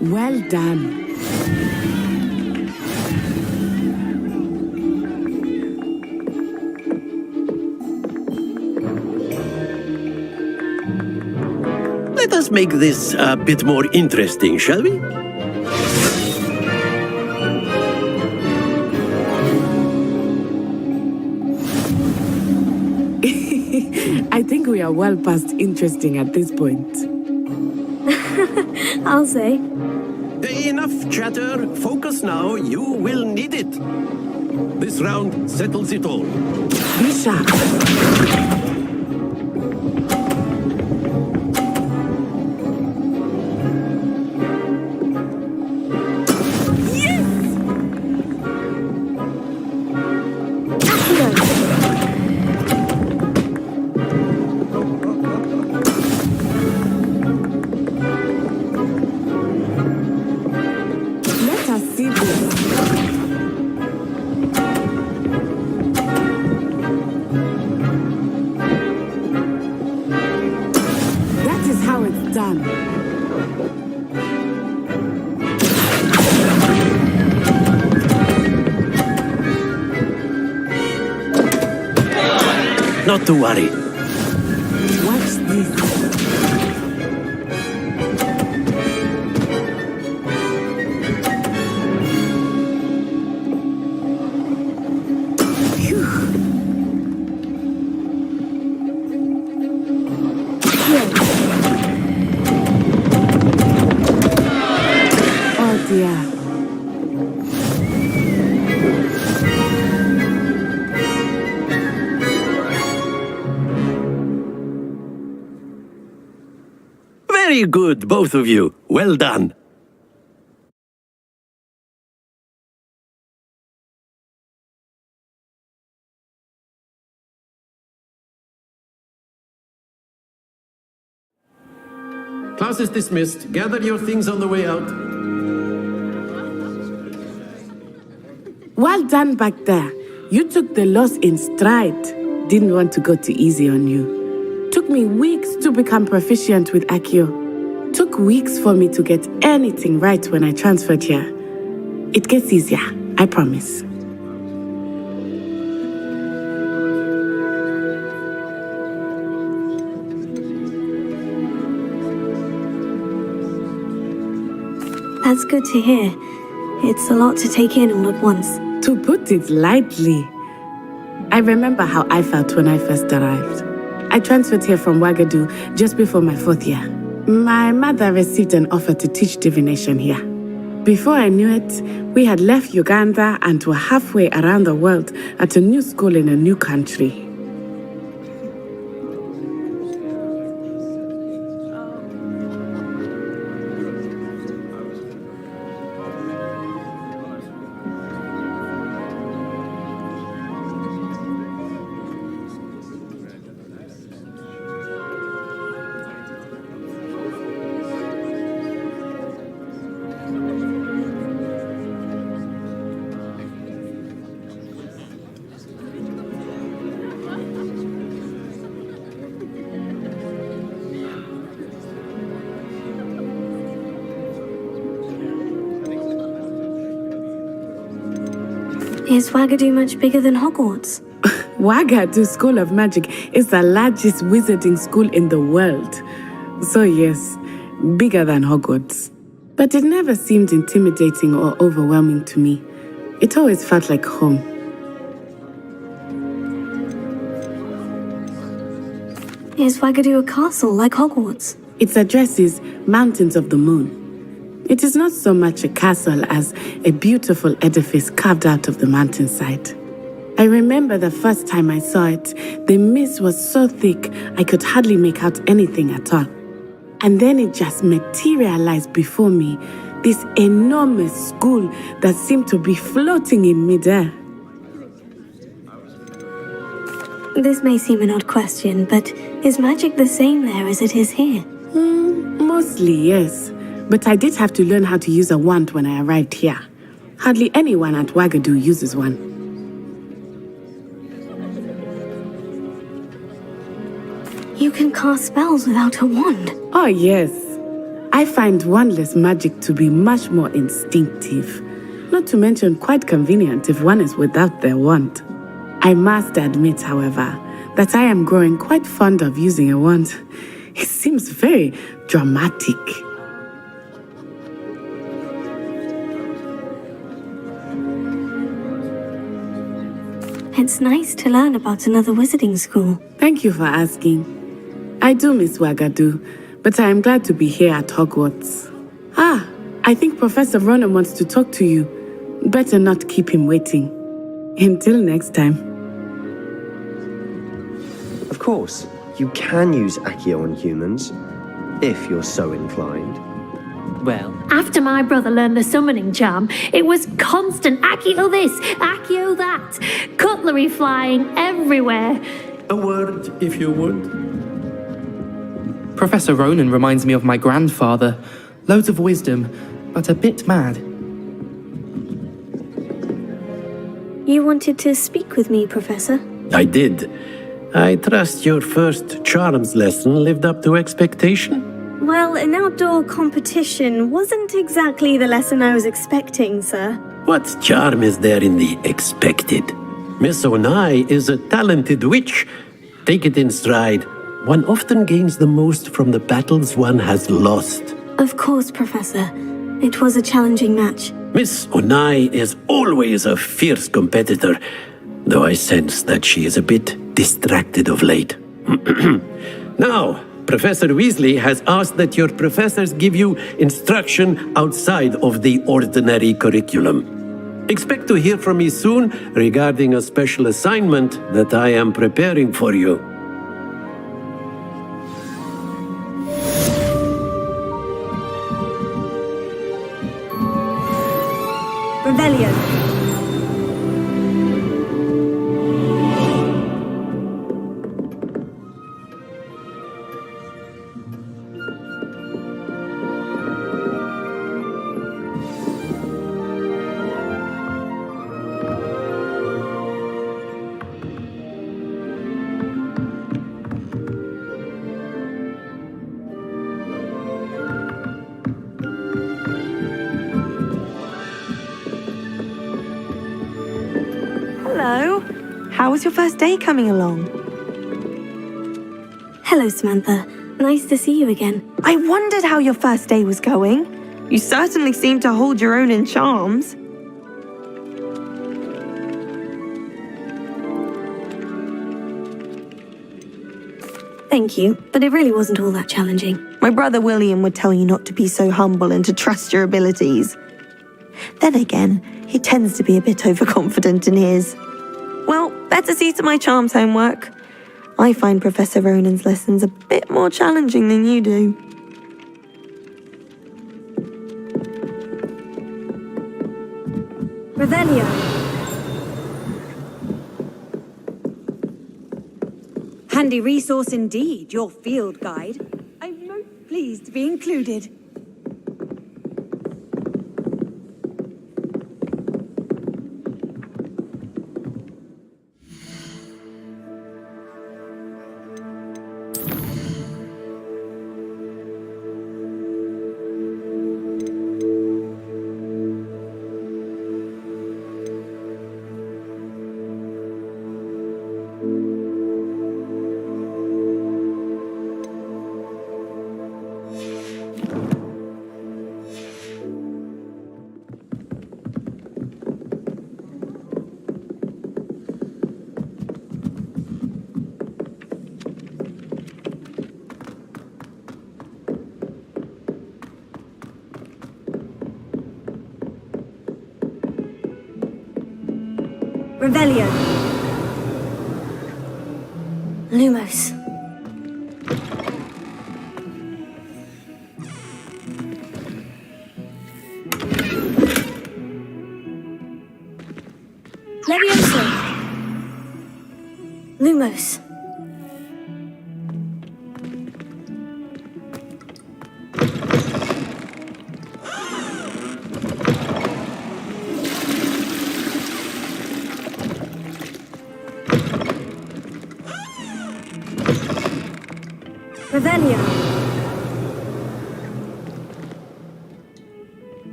Well done. Let us make this a bit more interesting, shall we? I think we are well past interesting at this point. I'll say. Enough chatter. Focus now. You will need it. This round settles it all. Be sharp. not to worry. What's this? Oh dear. Very good, both of you. Well done. Class is dismissed. Gather your things on the way out. Well done back there. You took the loss in stride. Didn't want to go too easy on you. Took me weeks to become proficient with Accio. Took weeks for me to get anything right when I transferred here. It gets easier, I promise. That's good to hear. It's a lot to take in all at once. To put it lightly, I remember how I felt when I first arrived. I transferred here from Ouagadougou just before my 4th year. My mother received an offer to teach divination here. Before I knew it, we had left Uganda and were halfway around the world at a new school in a new country. Is Ouagadougou much bigger than Hogwarts? Ouagadougou School of Magic is the largest wizarding school in the world. So yes, bigger than Hogwarts. But it never seemed intimidating or overwhelming to me. It always felt like home. Is Ouagadougou a castle like Hogwarts? Its address is Mountains of the Moon. It is not so much a castle as a beautiful edifice carved out of the mountainside. I remember the first time I saw it, the mist was so thick I could hardly make out anything at all. And then it just materialized before me, this enormous school that seemed to be floating in midair. This may seem an odd question, but is magic the same there as it is here? Mostly, yes. But I did have to learn how to use a wand when I arrived here. Hardly anyone at Ouagadougou uses one. You can cast spells without a wand. Oh, yes. I find wandless magic to be much more instinctive. Not to mention quite convenient if one is without their wand. I must admit, however, that I am growing quite fond of using a wand. It seems very dramatic. It's nice to learn about another wizarding school. Thank you for asking. I do miss Ouagadougou, but I am glad to be here at Hogwarts. I think Professor Ronan wants to talk to you. Better not keep him waiting. Until next time. Of course, you can use Accio on humans, if you're so inclined. Well, after my brother learned the summoning charm, it was constant Accio this, Accio that, cutlery flying everywhere. A word, if you would. Professor Ronan reminds me of my grandfather. Loads of wisdom, but a bit mad. You wanted to speak with me, Professor? I did. I trust your first charms lesson lived up to expectation? Well, an outdoor competition wasn't exactly the lesson I was expecting, sir. What charm is there in the expected? Miss Onai is a talented witch. take it in stride. One often gains the most from the battles one has lost. Of course, Professor. It was a challenging match. Miss Onai is always a fierce competitor, though I sense that she is a bit distracted of late. Now, Professor Weasley has asked that your professors give you instruction outside of the ordinary curriculum. Expect to hear from me soon regarding a special assignment that I am preparing for you. Revelio. Hello. How was your first day coming along? Hello, Samantha. Nice to see you again. I wondered how your first day was going. You certainly seem to hold your own in charms. Thank you, but it really wasn't all that challenging. My brother William would tell you not to be so humble and to trust your abilities. Then again, he tends to be a bit overconfident in his. Well, better see to my charms homework. I find Professor Ronan's lessons a bit more challenging than you do. Revelio. Handy resource indeed, your field guide. I'm most pleased to be included. Revelio. Lumos. Levioso. Lumos. Revelio.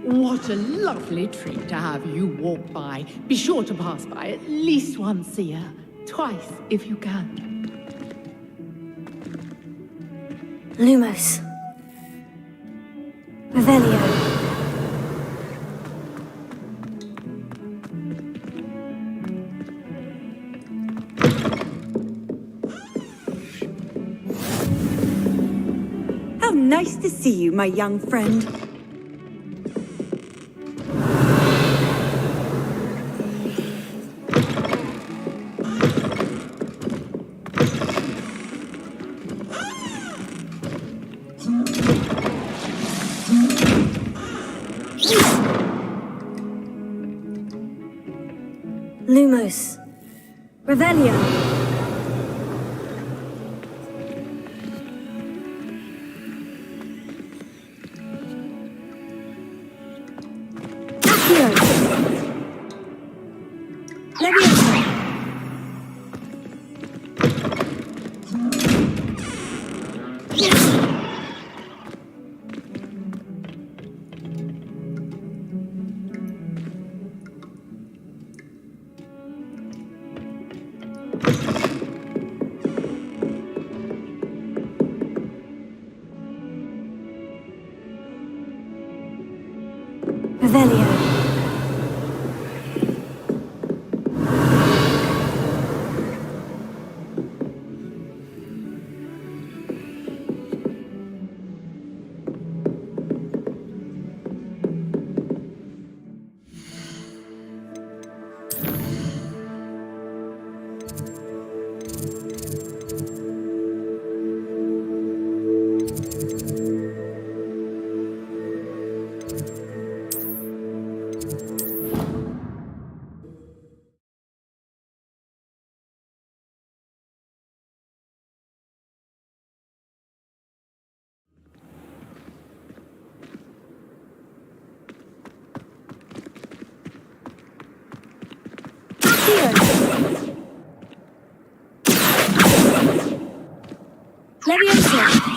What a lovely treat to have you walk by. Be sure to pass by at least once a year. Twice, if you can. Lumos. Revelio. How nice to see you, my young friend. Lumos. Revelio. Revelio. Leviosa.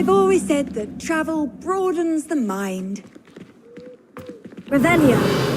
I've always said that travel broadens the mind. Revelio.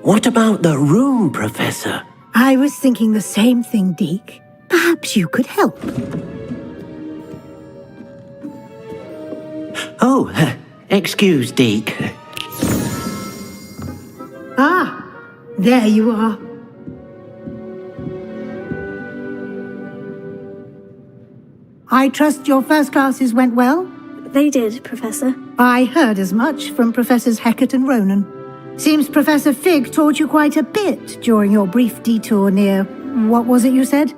What about the room, Professor? I was thinking the same thing, Deke. Perhaps you could help. Oh, excuse, Deke. Ah, there you are. I trust your first classes went well? They did, Professor. I heard as much from Professors Hecat and Ronan. Seems Professor Fig taught you quite a bit during your brief detour near, what was it you said?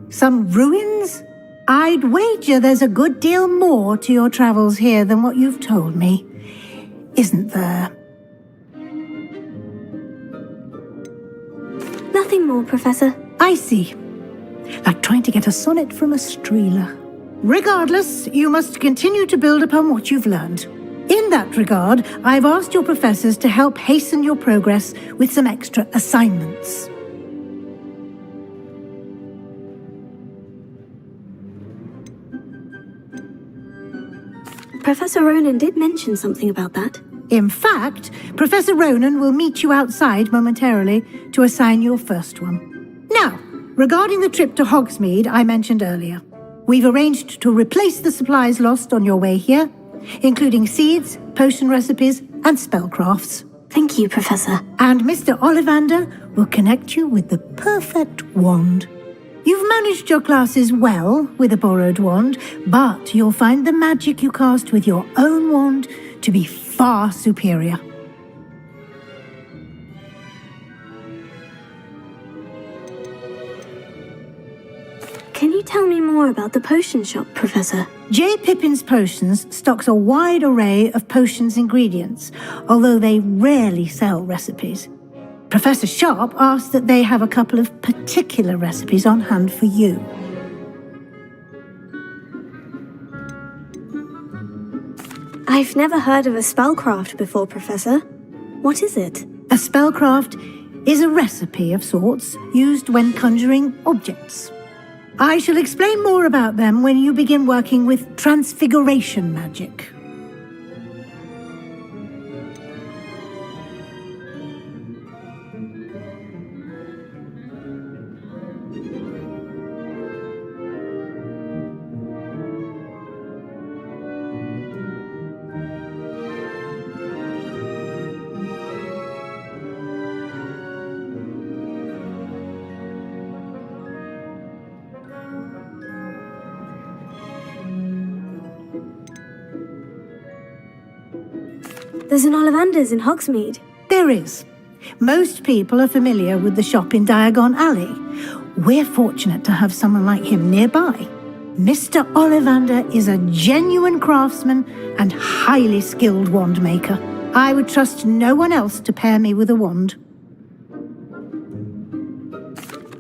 Some ruins? I'd wager there's a good deal more to your travels here than what you've told me. Isn't there? Nothing more, Professor. I see. Like trying to get a sonnet from a streeler. Regardless, you must continue to build upon what you've learned. In that regard, I've asked your professors to help hasten your progress with some extra assignments. Professor Ronan did mention something about that. In fact, Professor Ronan will meet you outside momentarily to assign your first one. Now, regarding the trip to Hogsmeade I mentioned earlier, we've arranged to replace the supplies lost on your way here, including seeds, potion recipes, and spellcrafts. Thank you, Professor. And Mr. Ollivander will connect you with the perfect wand. You've managed your classes well with a borrowed wand, but you'll find the magic you cast with your own wand to be far superior. Can you tell me more about the potion shop, Professor? J. Pippin's Potions stocks a wide array of potions ingredients, although they rarely sell recipes. Professor Sharp asked that they have a couple of particular recipes on hand for you. I've never heard of a spellcraft before, Professor. What is it? A spellcraft is a recipe of sorts used when conjuring objects. I shall explain more about them when you begin working with transfiguration magic. There's an Ollivander's in Hogsmeade. There is. Most people are familiar with the shop in Diagon Alley. We're fortunate to have someone like him nearby. Mr. Ollivander is a genuine craftsman and highly skilled wand maker. I would trust no one else to pair me with a wand.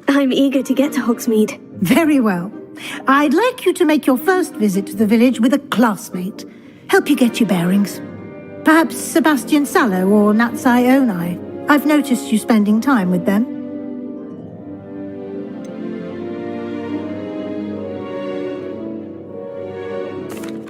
I'm eager to get to Hogsmeade. Very well. I'd like you to make your first visit to the village with a classmate. Help you get your bearings. Perhaps Sebastian Sallow or Natsai Onai. I've noticed you spending time with them.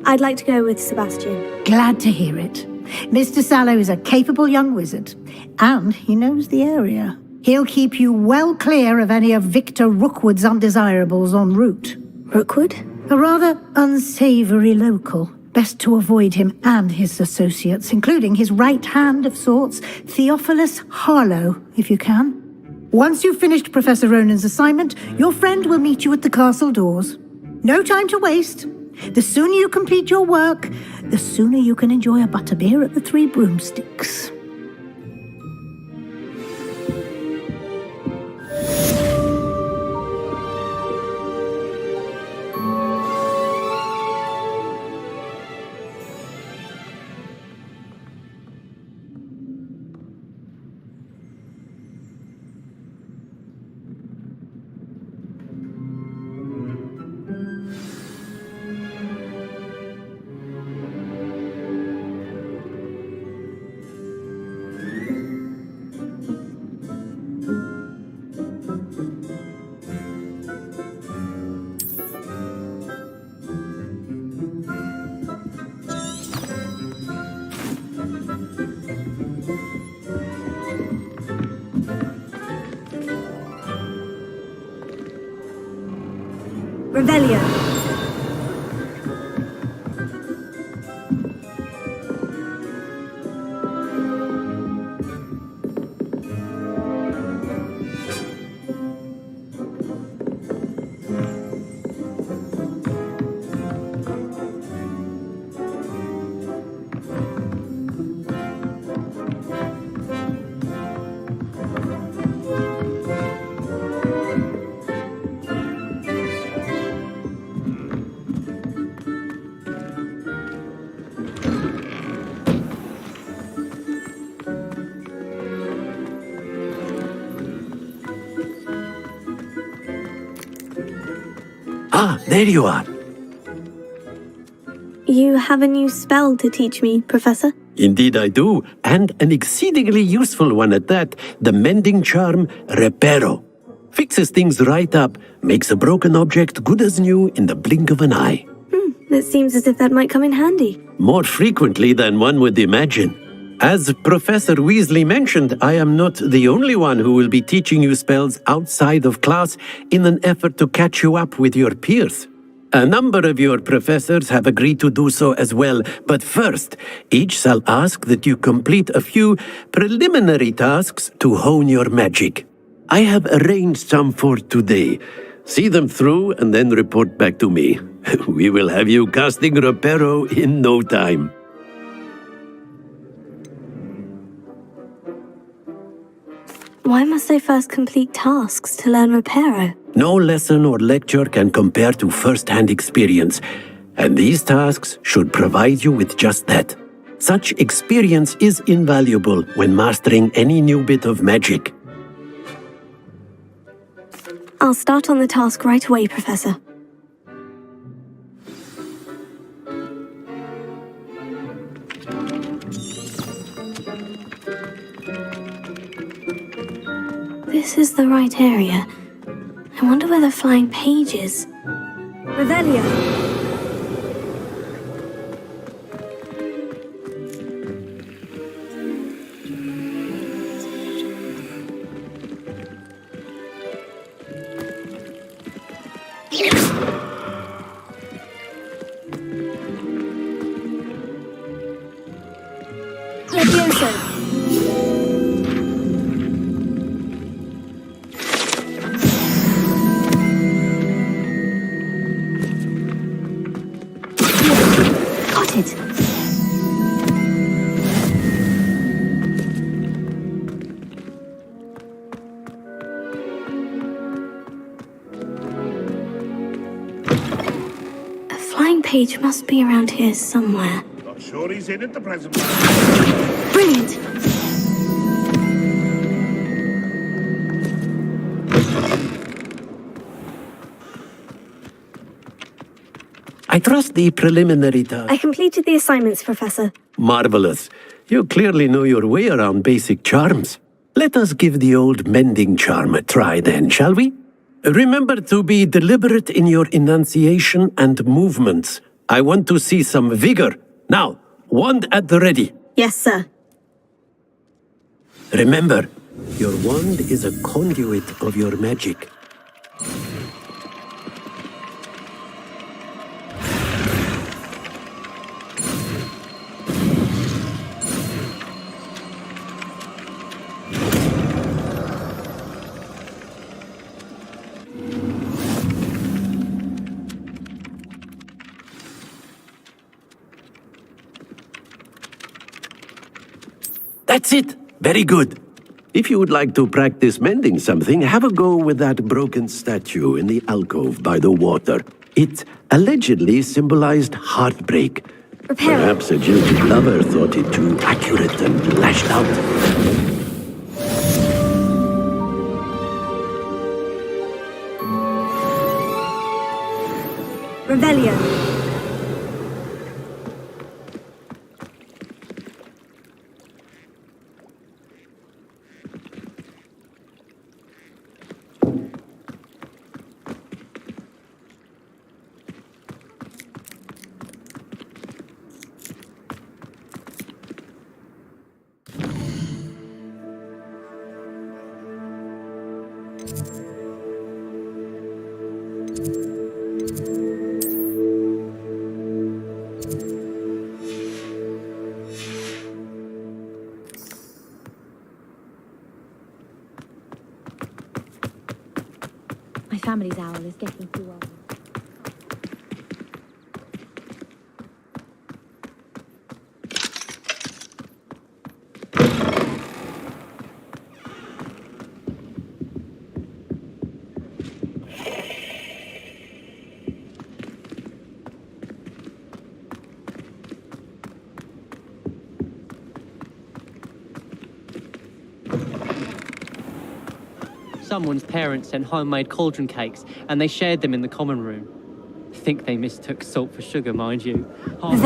I'd like to go with Sebastian. Glad to hear it. Mr. Sallow is a capable young wizard, and he knows the area. He'll keep you well clear of any of Victor Rookwood's undesirables en route. Rookwood? A rather unsavory local. Best to avoid him and his associates, including his right hand of sorts, Theophilus Harlow, if you can. Once you've finished Professor Ronan's assignment, your friend will meet you at the castle doors. No time to waste. The sooner you complete your work, the sooner you can enjoy a butterbeer at the Three Broomsticks. Revelio. Ah, there you are. You have a new spell to teach me, Professor? Indeed I do, and an exceedingly useful one at that, the mending charm Reparo. Fixes things right up, makes a broken object good as new in the blink of an eye. It seems as if that might come in handy. More frequently than one would imagine. As Professor Weasley mentioned, I am not the only one who will be teaching you spells outside of class in an effort to catch you up with your peers. A number of your professors have agreed to do so as well, but first, each shall ask that you complete a few preliminary tasks to hone your magic. I have arranged some for today. See them through and then report back to me. We will have you casting Reparo in no time. Why must I first complete tasks to learn Reparo? No lesson or lecture can compare to first-hand experience, and these tasks should provide you with just that. Such experience is invaluable when mastering any new bit of magic. I'll start on the task right away, Professor. This is the right area. I wonder where the flying page is. Revelio. Levioso. page must be around here somewhere. Not sure he's in at the present. Brilliant! I trust the preliminary task. I completed the assignments, Professor. Marvelous. You clearly know your way around basic charms. Let us give the old mending charm a try then, shall we? Remember to be deliberate in your enunciation and movements. I want to see some vigor. Now, wand at the ready. Yes, sir. Remember, your wand is a conduit of your magic. That's it! Very good. If you would like to practice mending something, have a go with that broken statue in the alcove by the water. It allegedly symbolized heartbreak. Perhaps a jilted lover thought it too accurate and lashed out. Revelio. My family's owl is getting too old. Someone's parents sent homemade cauldron cakes, and they shared them in the common room. I think they mistook salt for sugar, mind you. He's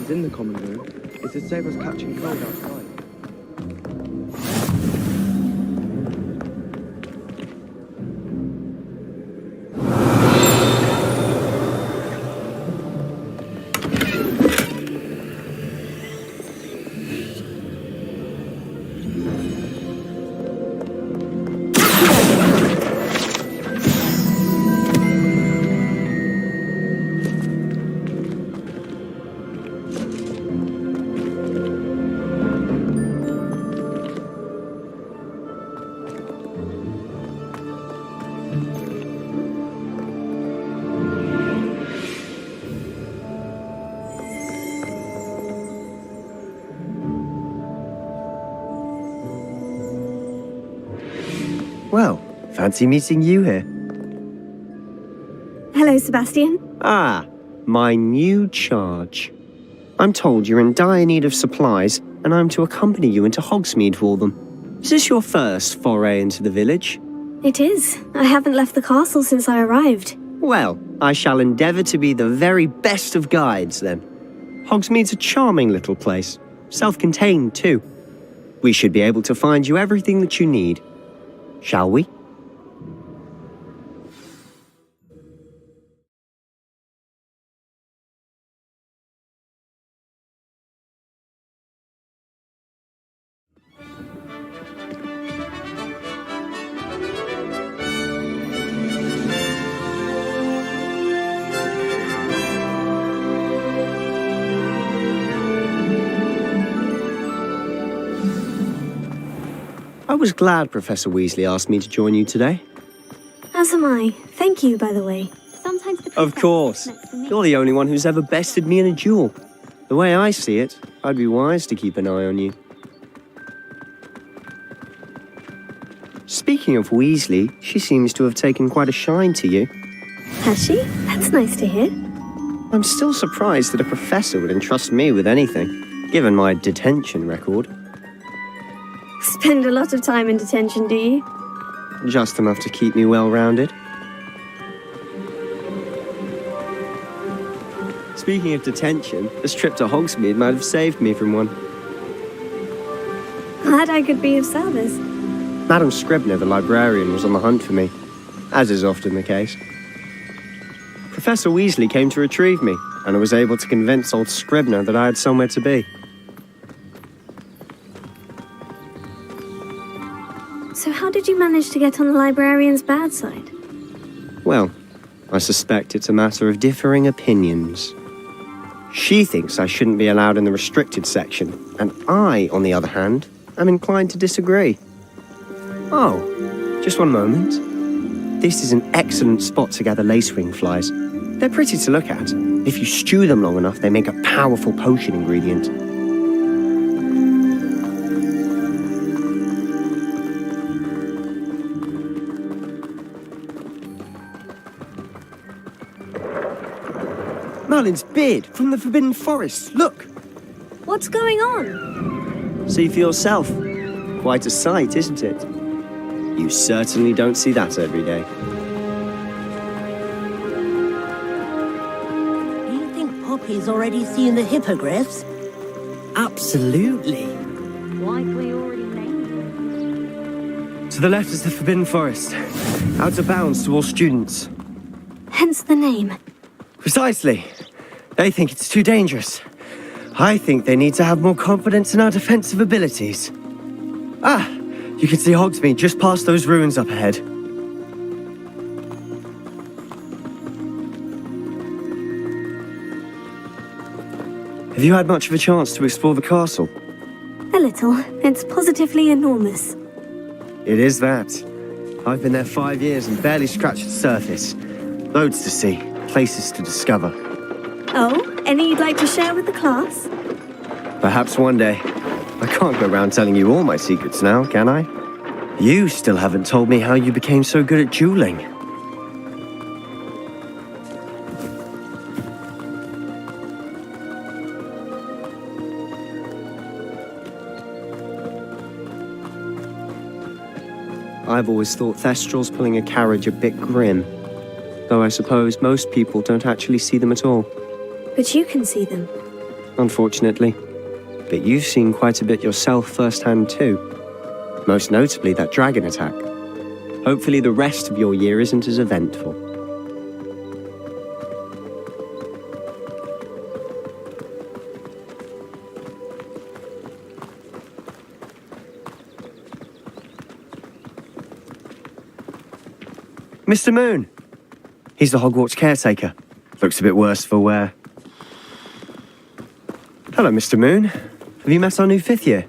in the common room. It's to save us catching cold outside. Well, fancy meeting you here. Hello, Sebastian. Ah, my new charge. I'm told you're in dire need of supplies, and I'm to accompany you into Hogsmeade for them. Is this your first foray into the village? It is. I haven't left the castle since I arrived. Well, I shall endeavour to be the very best of guides, then. Hogsmeade's a charming little place. Self-contained, too. We should be able to find you everything that you need. Shall we? I was glad Professor Weasley asked me to join you today. As am I. Thank you, by the way. Sometimes the Of course. You're the only one who's ever bested me in a duel. The way I see it, I'd be wise to keep an eye on you. Speaking of Weasley, she seems to have taken quite a shine to you. Has she? That's nice to hear. I'm still surprised that a professor would entrust me with anything, given my detention record. Spend a lot of time in detention, do you? Just enough to keep me well-rounded. Speaking of detention, this trip to Hogsmeade might have saved me from one. Glad I could be of service. Madam Scribner, the librarian, was on the hunt for me, as is often the case. Professor Weasley came to retrieve me, and I was able to convince old Scribner that I had somewhere to be. So how did you manage to get on the librarian's bad side? Well, I suspect it's a matter of differing opinions. She thinks I shouldn't be allowed in the restricted section, and I, on the other hand, am inclined to disagree. Oh, just one moment. This is an excellent spot to gather lacewing flies. They're pretty to look at. If you stew them long enough, they make a powerful potion ingredient. Merlin's beard from the Forbidden Forest. Look! What's going on? See for yourself. Quite a sight, isn't it? You certainly don't see that every day. Do you think Poppy's already seen the hippogriffs? Absolutely. Like we already named To the left is the Forbidden Forest. Out of bounds to all students. Hence the name. Precisely. They think it's too dangerous. I think they need to have more confidence in our defensive abilities. Ah, you can see Hogsmeade just past those ruins up ahead. Have you had much of a chance to explore the castle? A little. It's positively enormous. It is that. I've been there 5 years and barely scratched the surface. Loads to see, places to discover. Oh, any you'd like to share with the class? Perhaps one day. I can't go around telling you all my secrets now, can I? You still haven't told me how you became so good at dueling. I've always thought Thestrals pulling a carriage a bit grim, though I suppose most people don't actually see them at all. But you can see them. Unfortunately. But you've seen quite a bit yourself firsthand too. Most notably that dragon attack. Hopefully the rest of your year isn't as eventful. Mr. Moon! He's the Hogwarts caretaker. Looks a bit worse for wear. Hello, Mr. Moon. Have you met our new 5th year?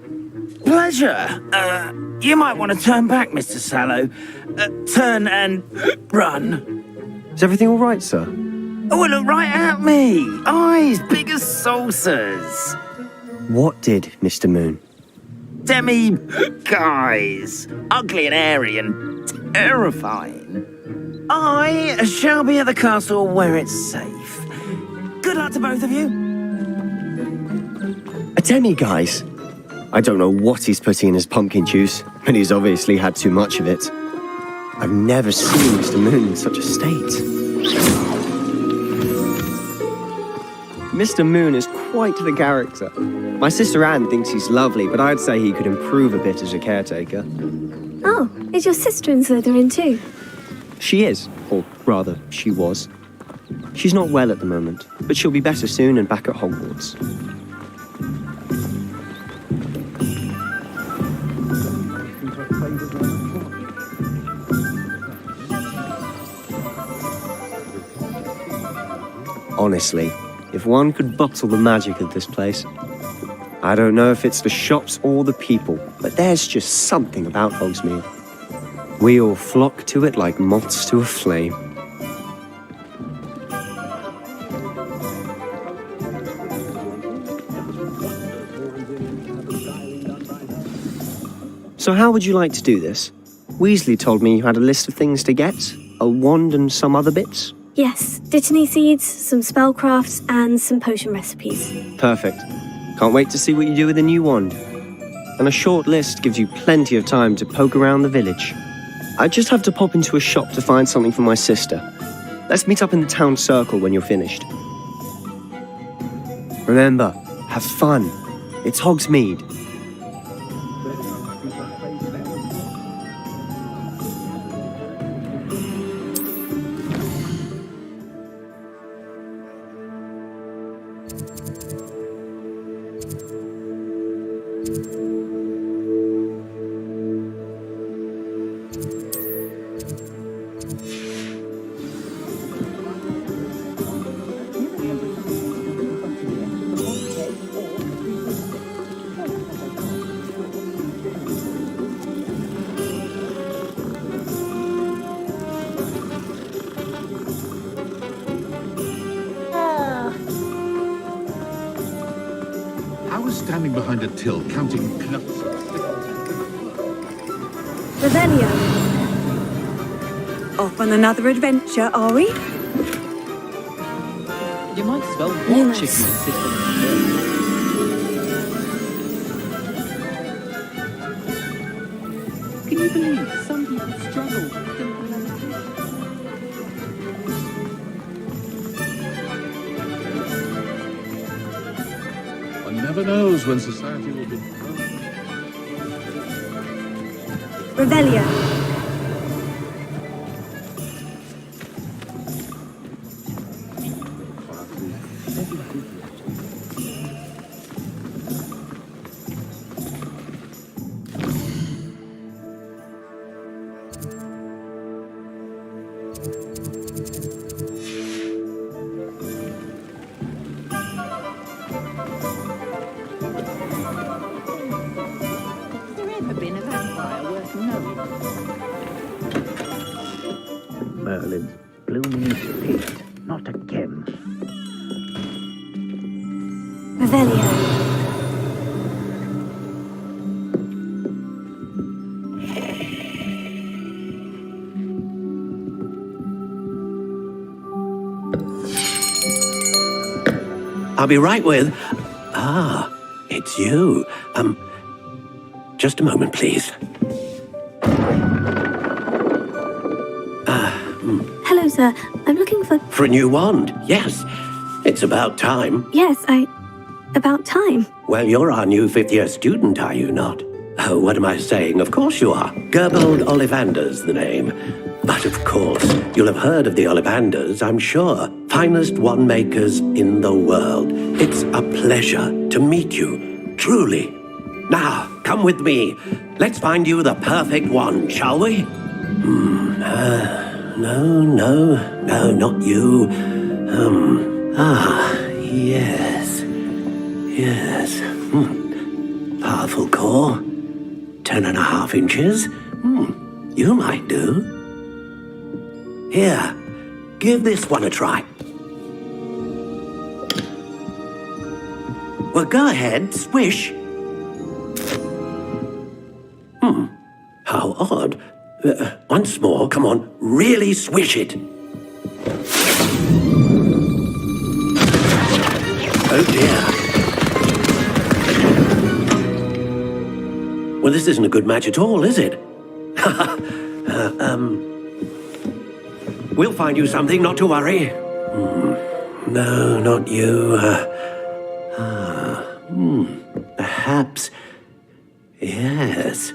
Pleasure. You might want to turn back, Mr. Sallow. Turn and run. Is everything all right, sir? Oh, look right at me. Eyes big as saucers. What did, Mr. Moon? Guys. Ugly and airy and terrifying. I shall be at the castle where it's safe. Good luck to both of you. A demi-guise? I don't know what he's putting in his pumpkin juice, but he's obviously had too much of it. I've never seen Mr. Moon in such a state. Mr. Moon is quite the character. My sister Anne thinks he's lovely, but I'd say he could improve a bit as a caretaker. Oh, is your sister in Slytherin too? She is, or rather, she was. She's not well at the moment, but she'll be better soon and back at Hogwarts. Honestly, if one could bottle the magic of this place. I don't know if it's the shops or the people, but there's just something about Hogsmeade. We all flock to it like moths to a flame. So how would you like to do this? Weasley told me you had a list of things to get. A wand and some other bits. Yes, dittany seeds, some spellcrafts, and some potion recipes. Perfect. Can't wait to see what you do with the new wand. And a short list gives you plenty of time to poke around the village. I just have to pop into a shop to find something for my sister. Let's meet up in the town circle when you're finished. Remember, have fun. It's Hogsmeade. I was standing behind a till counting nuts. Revelio. Off on another adventure, are we? You might as well watch if you insist on it. Can you believe some people struggle with simple limitations? One never knows when society will be... Revelio. Merlin's blooming estate. Not again. Revelio. I'll be right with... Ah, it's you. Just a moment, please. Hello, sir. I'm looking for... For a new wand, yes. It's about time. Yes, about time. Well, you're our new fifth-year student, are you not? Oh, what am I saying? Of course you are. Gerbold Ollivander's the name. But of course, you'll have heard of the Ollivanders, I'm sure. Finest wand makers in the world. It's a pleasure to meet you, truly. Now, come with me. Let's find you the perfect wand, shall we? No, not you. Yes. Powerful core. 10.5 inches. You might do. Here, give this one a try. Well, go ahead, swish. How odd. Once more, come on, really swish it. Oh dear. Well, this isn't a good match at all, is it? We'll find you something, not to worry. No, not you. Perhaps... Yes.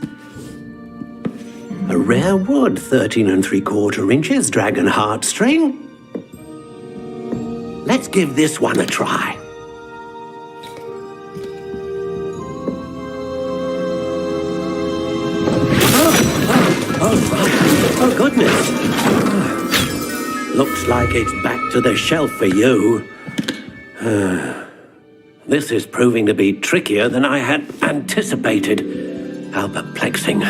A rare wood, 13 3/4 inches, dragon heartstring. Let's give this one a try. Oh, goodness. Looks like it's back to the shelf for you. This is proving to be trickier than I had anticipated. How perplexing.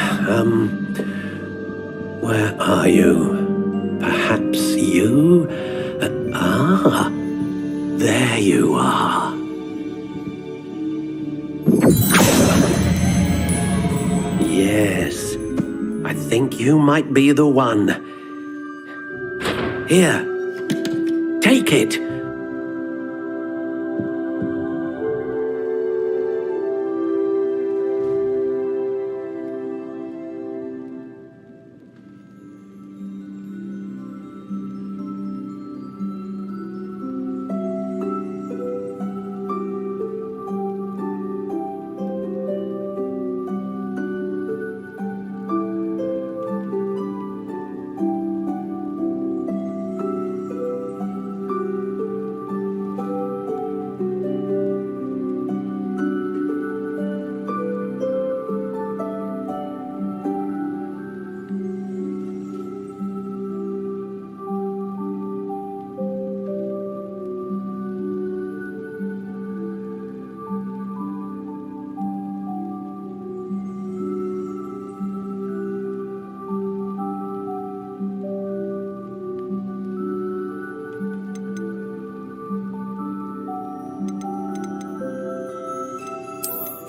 Where are you? Perhaps you? There you are. Yes. I think you might be the one. Here, take it.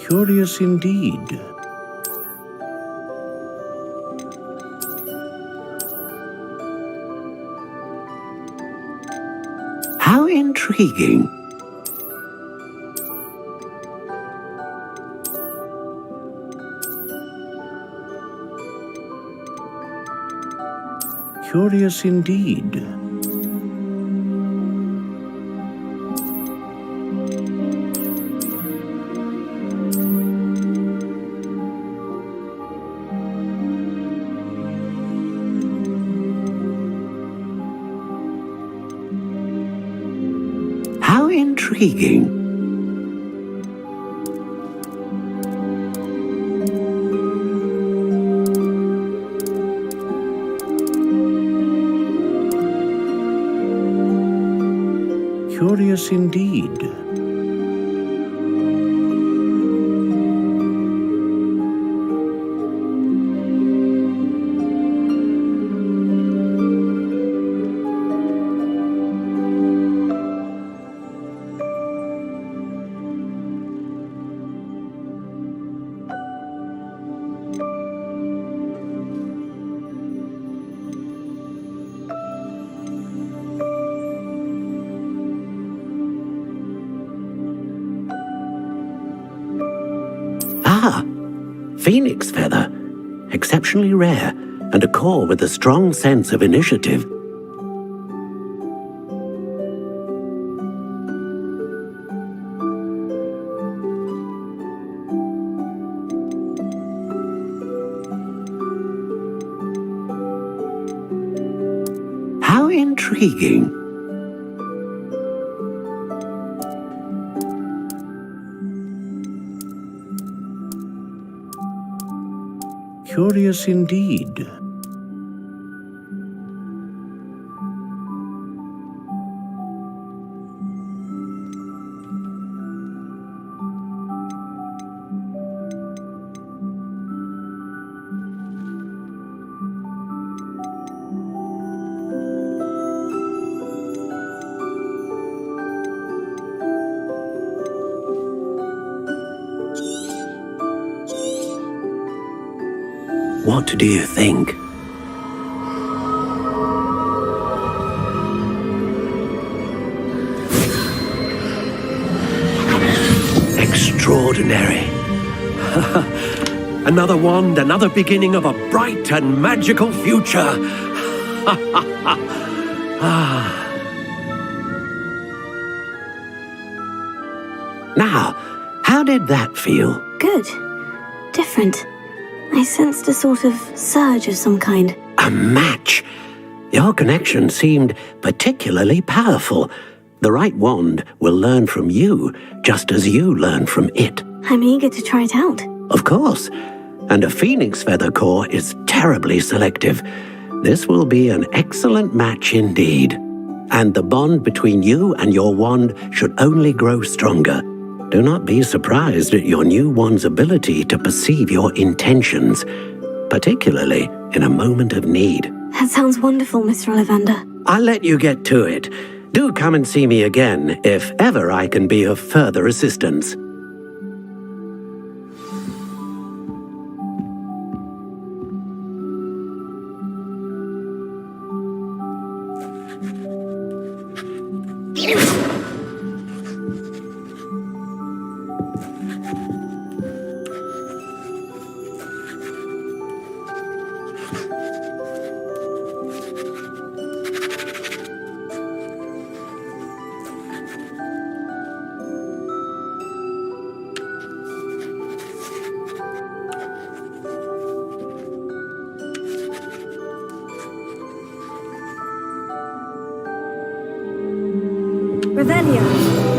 Curious indeed. How intriguing. Curious indeed. How intriguing. Curious indeed. Ah, phoenix feather. Exceptionally rare, and a core with a strong sense of initiative. How intriguing. Curious indeed. What do you think? Extraordinary. Another wand, another beginning of a bright and magical future. Now, how did that feel? Good. Different. I sensed a sort of surge of some kind. A match. Your connection seemed particularly powerful. The right wand will learn from you, just as you learn from it. I'm eager to try it out. Of course. And a phoenix feather core is terribly selective. This will be an excellent match indeed. And the bond between you and your wand should only grow stronger. Do not be surprised at your new wand's ability to perceive your intentions, particularly in a moment of need. That sounds wonderful, Mr. Ollivander. I'll let you get to it. Do come and see me again if ever I can be of further assistance. Revelio.